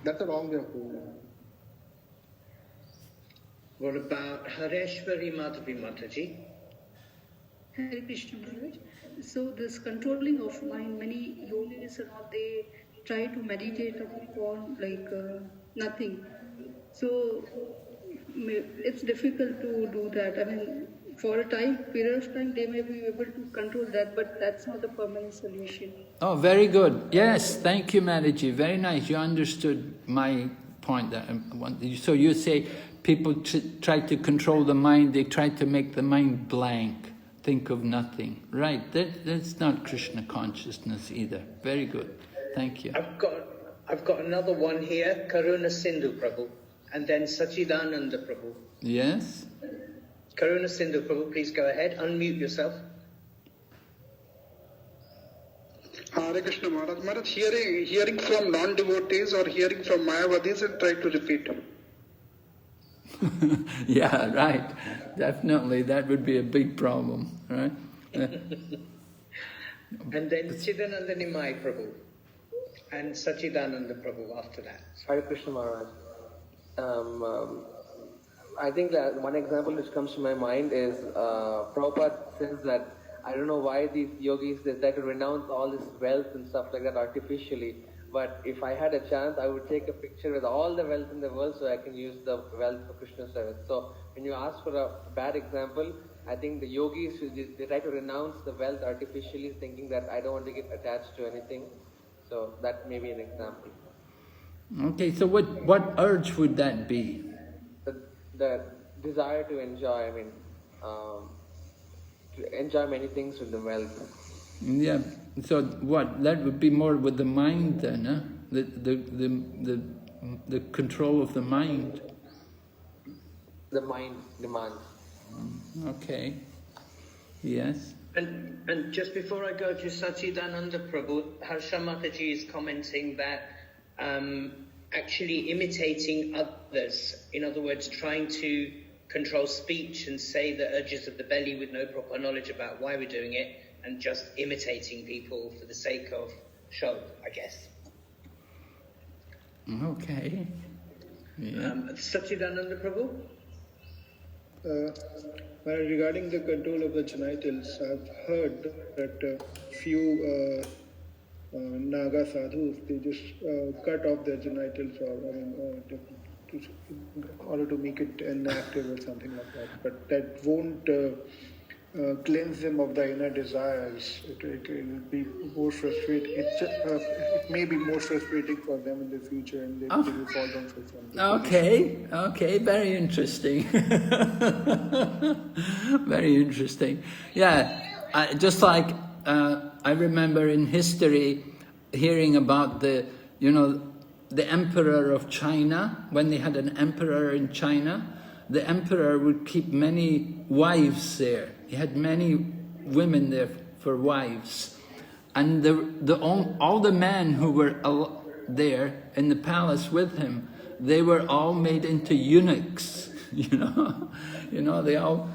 That's a wrong way of doing it. What about Hareshwari Madhavi Mataji? Hare Krishna Maharaj. So this controlling of mind, many yogis and all, they try to meditate upon nothing. So it's difficult to do that. I mean, for a period of time, they may be able to control that, but that's not the permanent solution. Oh, very good. Yes, thank you, Mataji. Very nice. You understood my point. That I want. So you say people try to control the mind, they try to make the mind blank, think of nothing. Right, that's not Krishna consciousness either. Very good. Thank you. I've got another one here, Karuna Sindhu Prabhu, and then Sachidananda Prabhu. Yes? Karuna Sindhu Prabhu, please go ahead, unmute yourself. Hare Krishna Maharaj. Maharaj, hearing from non-devotees or hearing from Mayavadis and try to repeat them. Yeah, right. Definitely, that would be a big problem, right? And then Chidananda Nimai Prabhu and Sachidananda Prabhu after that. Hare Krishna Maharaj. I think that one example which comes to my mind is Prabhupada says that I don't know why these yogis, they try to renounce all this wealth and stuff like that artificially, but if I had a chance, I would take a picture with all the wealth in the world so I can use the wealth for Krishna service. So when you ask for a bad example, I think the yogis, they try to renounce the wealth artificially, thinking that I don't want to get attached to anything. So that may be an example. Okay, so what urge would that be? The desire to enjoy, to enjoy many things with the wealth. Yeah, so what? That would be more with the mind then, huh? The control of the mind. The mind demands. Okay. Yes. And just before I go to Sachidananda Prabhu, Harsha Mataji is commenting that actually imitating others, in other words, trying to control speech and say the urges of the belly with no proper knowledge about why we're doing it, and just imitating people for the sake of show, I guess. Okay. Yeah. Sachidananda Prabhu? Regarding the control of the genitals, I've heard that few Naga sadhus, they just cut off their genitals in order to make it inactive or something like that. But that won't cleanse them of the inner desires. It will be more frustrating. It may be more frustrating for them in the future, and they will fall down for something. Okay, very interesting. Very interesting. Yeah, just like I remember in history hearing about the emperor of China. When they had an emperor in China, the emperor would keep many wives there. He had many women there for wives, and all the men who were there in the palace with him, they were all made into eunuchs. They all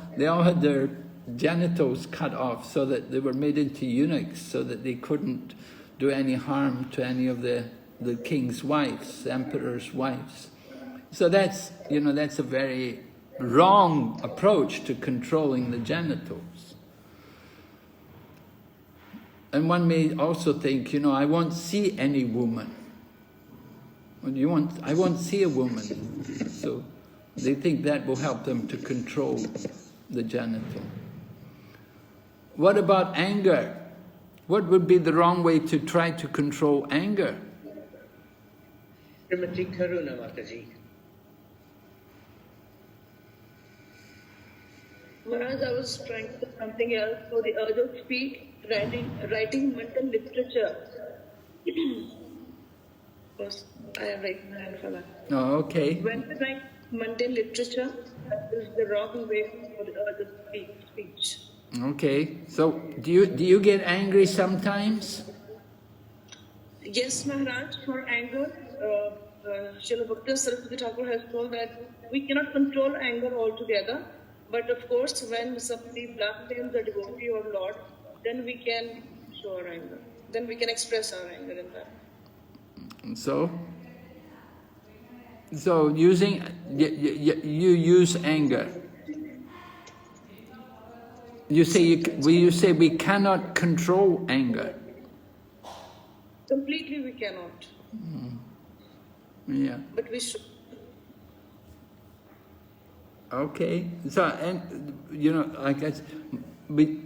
had their genitals cut off so that they were made into eunuchs, so that they couldn't do any harm to any of the king's wives, the emperor's wives. So that's a very wrong approach to controlling the genitals. And one may also think, I won't see any woman. I won't see a woman. So they think that will help them to control the genital. What about anger? What would be the wrong way to try to control anger? Srimati Karuna Mataji. Maharaj, I was trying to do something else. So the urge of speed, writing mental literature. Because I am writing my hand for that. Oh, okay. When we write mental literature, that is the wrong way for the urge of speech. Okay. So do you get angry sometimes? Yes, Maharaj. For anger, Srila Bhakti Saraswati Thakur has told that we cannot control anger altogether. But of course, when somebody blasphemes a devotee or Lord, then we can show our anger. Then we can express our anger in that. So you use anger. You say we cannot control anger. Completely we cannot. Yeah. But we should. Okay. So, I guess we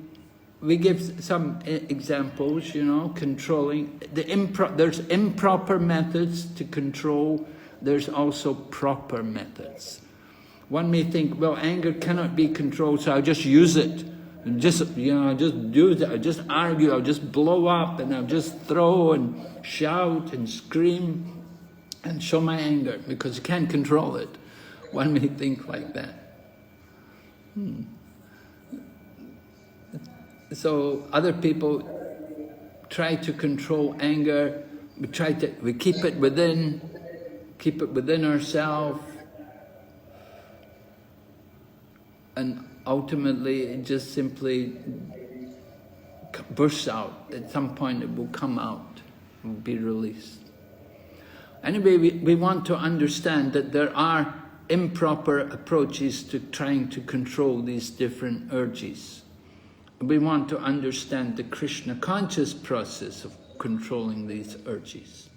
give some examples, controlling there's improper methods to control. There's also proper methods. One may think, well, anger cannot be controlled, so I'll just use it. And just use it, I'll just argue, I'll just blow up, and I'll just throw and shout and scream and show my anger, because you can't control it. One may think like that. So other people try to control anger. We keep it within ourselves. and ultimately it just simply bursts out. At some point it will come out, it will be released. Anyway, we want to understand that there are improper approaches to trying to control these different urges. We want to understand the Krishna conscious process of controlling these urges.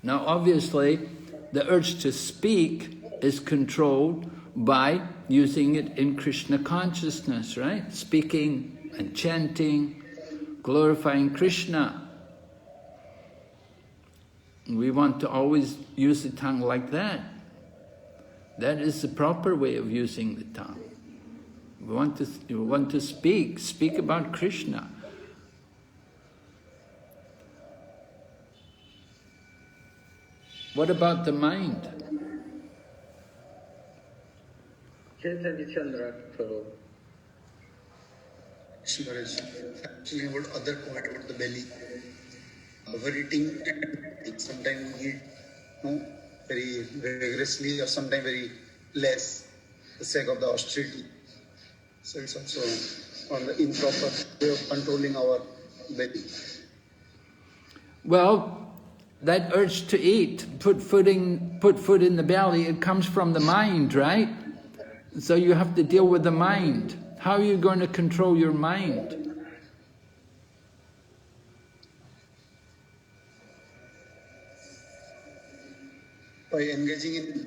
Now obviously, the urge to speak is controlled by using it in Krishna consciousness, right? Speaking and chanting, glorifying Krishna. We want to always use the tongue like that. That is the proper way of using the tongue. We want to speak about Krishna. What about the mind? Actually, about other point about the belly. Overeating, sometimes we eat very rigorously or sometimes very less for the sake of the austerity. So it's also on the improper way of controlling our belly. Well, that urge to eat, put food in the belly, it comes from the mind, right? So you have to deal with the mind. How are you going to control your mind? By engaging in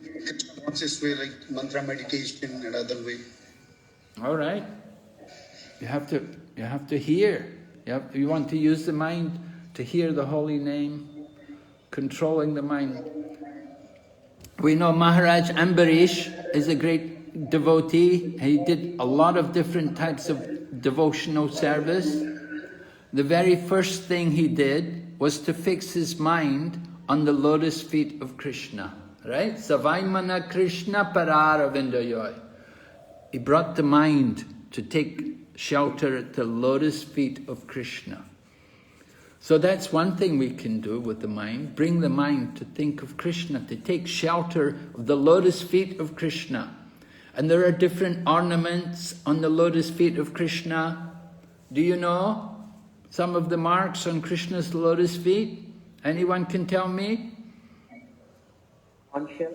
conscious way like mantra meditation and other way. All right. You have to hear. You want to use the mind to hear the holy name, controlling the mind. We know Maharaj Ambarish is a great devotee. He did a lot of different types of devotional service. The very first thing he did was to fix his mind on the lotus feet of Krishna, right? Savaimana Krishna Pararavindayoy. He brought the mind to take shelter at the lotus feet of Krishna. So that's one thing we can do with the mind, bring the mind to think of Krishna, to take shelter of the lotus feet of Krishna. And there are different ornaments on the lotus feet of Krishna. Do you know some of the marks on Krishna's lotus feet? Anyone can tell me? Conch shell.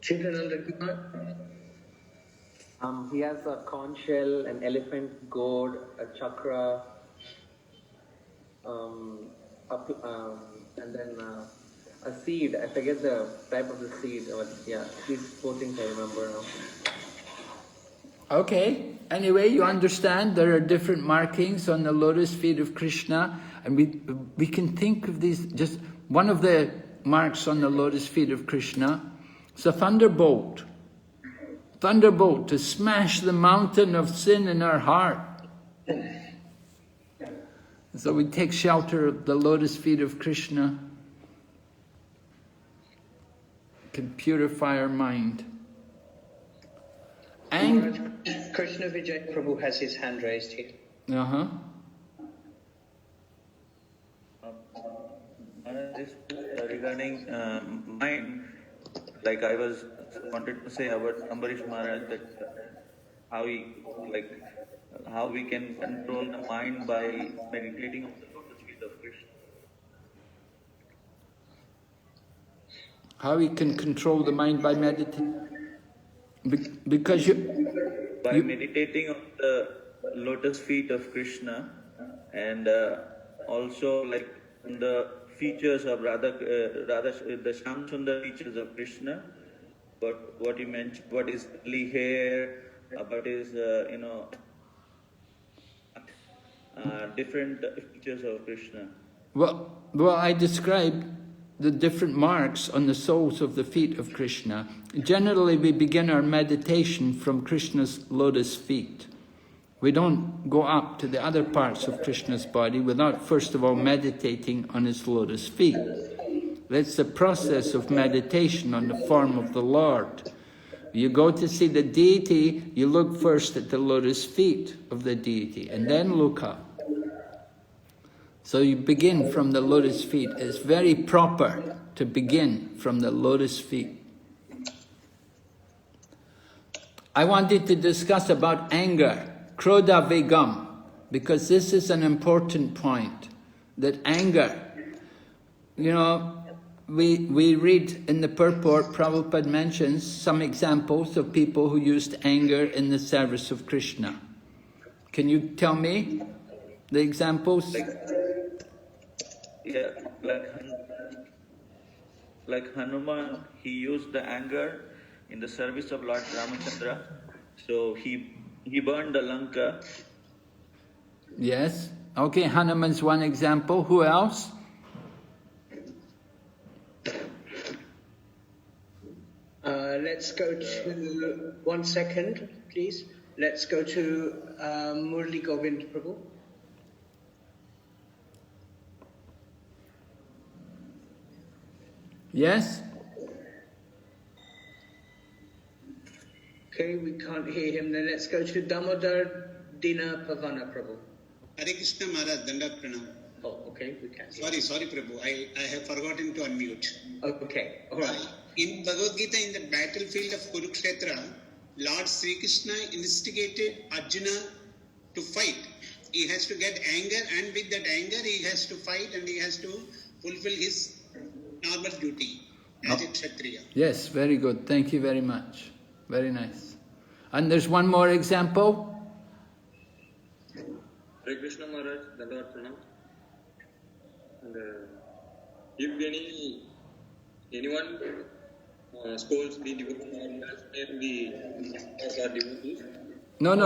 He has a conch shell, an elephant gourd, a chakra, and then a seed. I forget the type of the seed, but yeah, these four things I remember now. Okay, anyway, you understand there are different markings on the lotus feet of Krishna, and we can think of these. Just one of the marks on the lotus feet of Krishna is a thunderbolt. Thunderbolt to smash the mountain of sin in our heart. So we take shelter of the lotus feet of Krishna, can purify our mind. And Krishna Vijay Prabhu has his hand raised here. Regarding mind, like I wanted to say about Ambarish Maharaj, that how we can control the mind by meditating on the lotus feet of Krishna. How we can control the mind by meditating? Because meditating on the lotus feet of Krishna, and also like the features of the Shyam Sundar features of Krishna. But what you mentioned, what is curly hair, about his different features of Krishna. Well, I described the different marks on the soles of the feet of Krishna. Generally, we begin our meditation from Krishna's lotus feet. We don't go up to the other parts of Krishna's body without first of all meditating on his lotus feet. That's the process of meditation on the form of the Lord. You go to see the deity, you look first at the lotus feet of the deity and then look up. So you begin from the lotus feet. It's very proper to begin from the lotus feet. I wanted to discuss about anger, krodha vegam, because this is an important point, that anger, you know, we read in the purport, Prabhupada mentions some examples of people who used anger in the service of Krishna. Can you tell me the examples? Like Hanuman, he used the anger in the service of Lord Ramachandra. So he burned the Lanka. Yes. Okay, Hanuman's one example. Who else? Let's go to, 1 second, please. Let's go to Murli Govind Prabhu. Yes? Okay, we can't hear him. Then let's go to Damodar Dina Pavana Prabhu. Hare Krishna Maharaj, Dandat Pranam. Oh, okay, we can. Sorry Prabhu, I have forgotten to unmute. Okay, all right. In Bhagavad Gita, in the battlefield of Kurukshetra, Lord Sri Krishna instigated Arjuna to fight. He has to get anger, and with that anger he has to fight and he has to fulfill his normal duty as a Kshatriya. Yes, very good. Thank you very much. Very nice. And there's one more example. Hare Krishna Maharaj, Dandavat Pranam. And if anyone scolds the devotee or the devotees. No.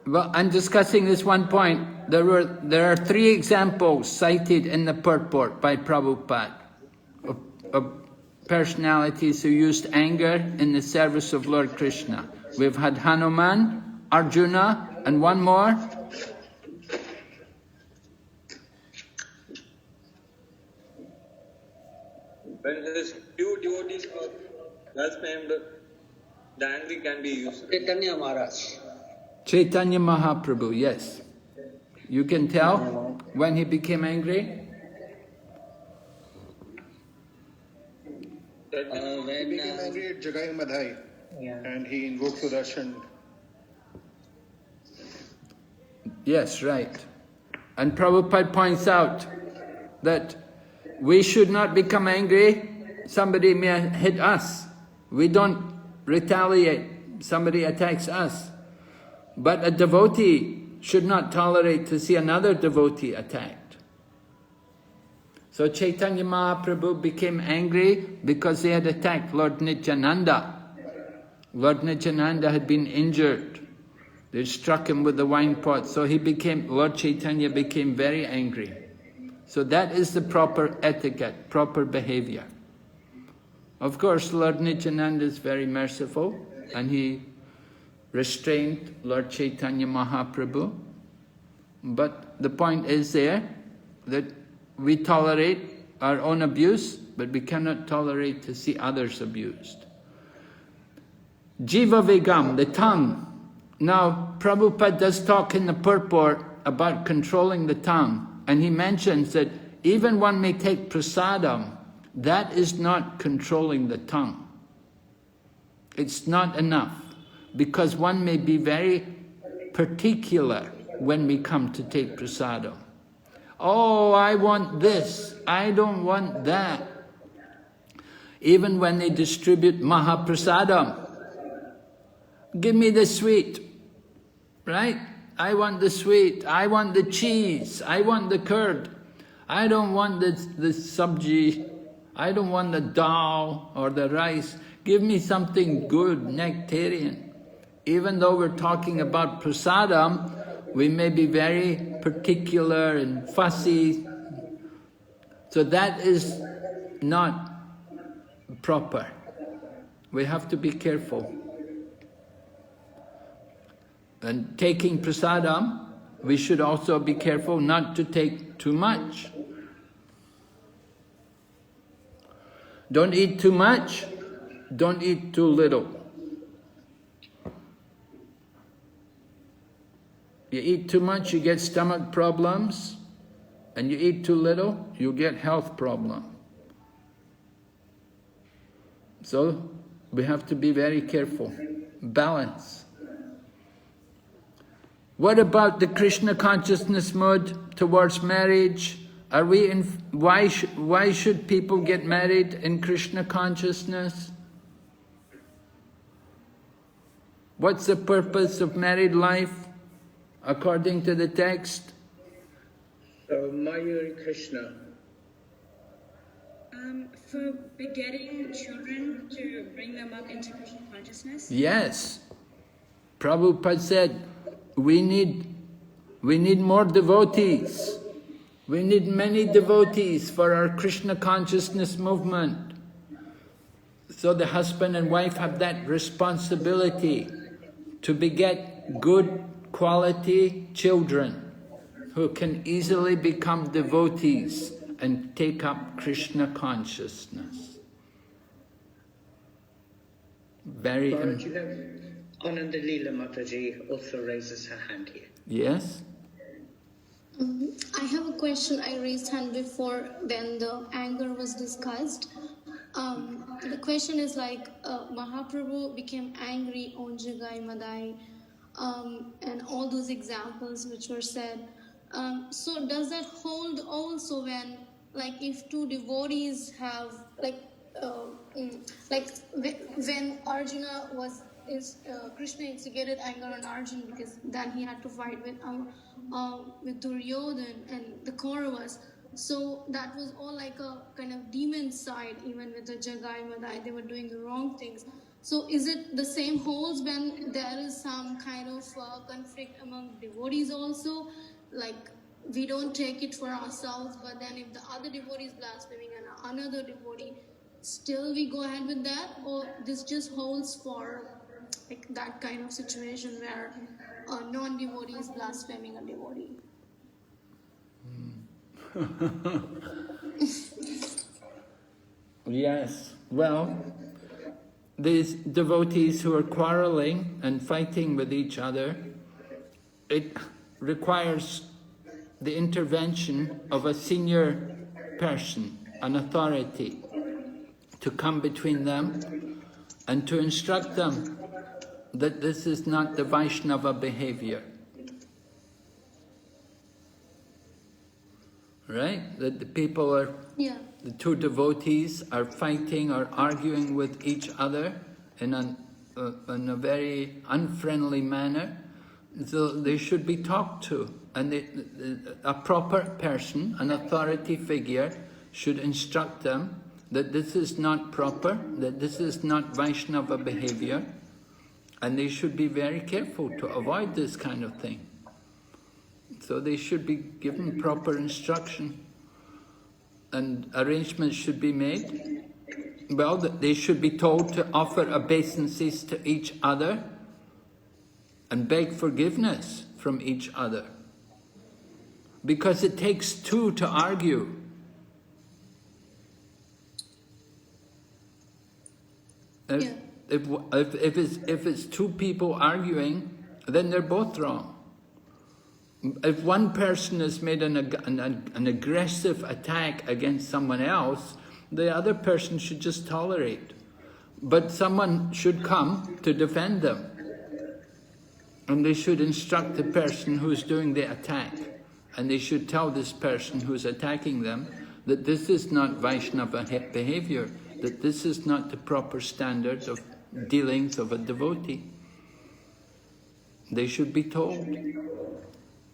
Well, I'm discussing this one point. There are 3 examples cited in the purport by Prabhupada of personalities who used anger in the service of Lord Krishna. We've had Hanuman, Arjuna, and one more. When his few devotees are blasphemed, the anger can be used. Chaitanya Maharaj. Chaitanya Mahaprabhu, yes. You can tell when he became angry? When he became angry at Jagai Madhai, and he invoked Sudarshan. Yes, right. And Prabhupada points out that we should not become angry. Somebody may hit us. We don't retaliate. Somebody attacks us. But a devotee should not tolerate to see another devotee attacked. So Chaitanya Mahaprabhu became angry because they had attacked Lord Nityananda. Lord Nityananda had been injured. They struck him with the wine pot. So Lord Chaitanya became very angry. So that is the proper etiquette, proper behavior. Of course, Lord Nityananda is very merciful and he restrained Lord Chaitanya Mahaprabhu. But the point is there that we tolerate our own abuse, but we cannot tolerate to see others abused. Jiva Vegam, the tongue. Now, Prabhupada does talk in the purport about controlling the tongue, and he mentions that even one may take prasadam, that is not controlling the tongue. It's not enough, because one may be very particular when we come to take prasadam. Oh, I want this, I don't want that. Even when they distribute mahaprasadam, give me the sweet, right? I want the sweet, I want the cheese, I want the curd. I don't want the sabji, I don't want the dal or the rice. Give me something good, nectarian. Even though we're talking about prasadam, we may be very particular and fussy. So that is not proper. We have to be careful. And taking prasadam, we should also be careful not to take too much. Don't eat too much, don't eat too little. You eat too much, you get stomach problems, and you eat too little, you get health problems. So we have to be very careful. balance. What about the Krishna consciousness mood towards marriage? Are we in? Why should people get married in Krishna consciousness? What's the purpose of married life according to the text? So, Mayuri Krishna. For begetting children to bring them up into Krishna consciousness? Yes. Prabhupada said, we need more devotees. We need many devotees for our Krishna consciousness movement. So the husband and wife have that responsibility to beget good quality children who can easily become devotees and take up Krishna consciousness. Very important. Ananda Leela Mataji also raises her hand here. Yes? I have a question. I raised hand before when the anger was discussed. The question is like, Mahaprabhu became angry on Jagai Madai, and all those examples which were said. So does that hold also when, like, if two devotees have, when Arjuna Krishna instigated anger on Arjuna because then he had to fight with Duryodhan and the Kauravas. So that was all like a kind of demon side, even with the Jagai Madai, they were doing the wrong things. So is it the same holds when there is some kind of conflict among devotees also? Like, we don't take it for ourselves, but then if the other devotee is blaspheming and another devotee, still we go ahead with that? Or this just holds for like that kind of situation where a non-devotee is blaspheming a devotee? Yes, well, these devotees who are quarreling and fighting with each other, it requires the intervention of a senior person, an authority, to come between them and to instruct them that this is not the Vaishnava behavior. Right? That the people are, the two devotees are fighting or arguing with each other in a very unfriendly manner. So they should be talked to. And a proper person, an authority figure, should instruct them that this is not proper, that this is not Vaishnava behavior, and they should be very careful to avoid this kind of thing. So they should be given proper instruction, and arrangements should be made. Well, they should be told to offer obeisances to each other and beg forgiveness from each other. Because it takes two to argue. If it's two people arguing, then they're both wrong. If one person has made an aggressive attack against someone else, the other person should just tolerate. But someone should come to defend them. And they should instruct the person who's doing the attack. And they should tell this person who's attacking them that this is not Vaishnava behavior, that this is not the proper standard of dealings of a devotee. They should be told.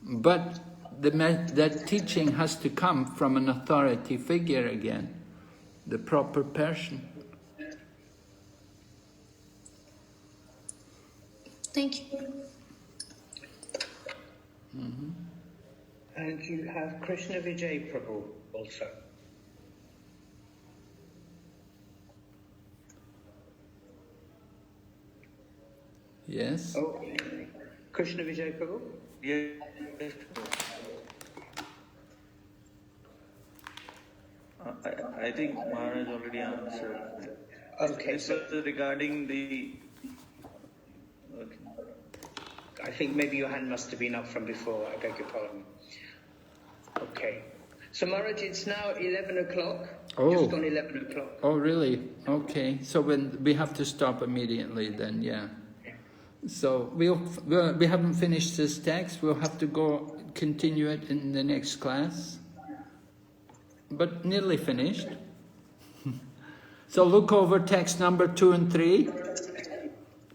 But that teaching has to come from an authority figure again, the proper person. Thank you. Mm-hmm. And you have Krishna Vijay Prabhu also. Yes. Oh, Krishna Vijay Prabhu? Yes. I think Maharaj already answered. Okay. This was regarding the... Okay. I think maybe your hand must have been up from before. I beg your pardon. Okay. So Maharaj, it's now 11 o'clock. Oh. Just gone 11 o'clock. Oh, really? Okay. So we have to stop immediately then, yeah. So we haven't finished this text. We'll have to go continue it in the next class. But nearly finished. So look over text number 2 and 3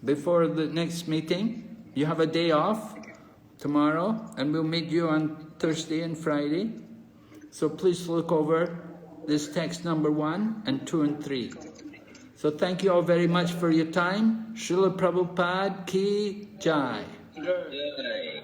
before the next meeting. You have a day off tomorrow, and we'll meet you on Thursday and Friday. So please look over this text number 1 and 2 and 3. So thank you all very much for your time. Srila Prabhupada Ki Jai. Jai.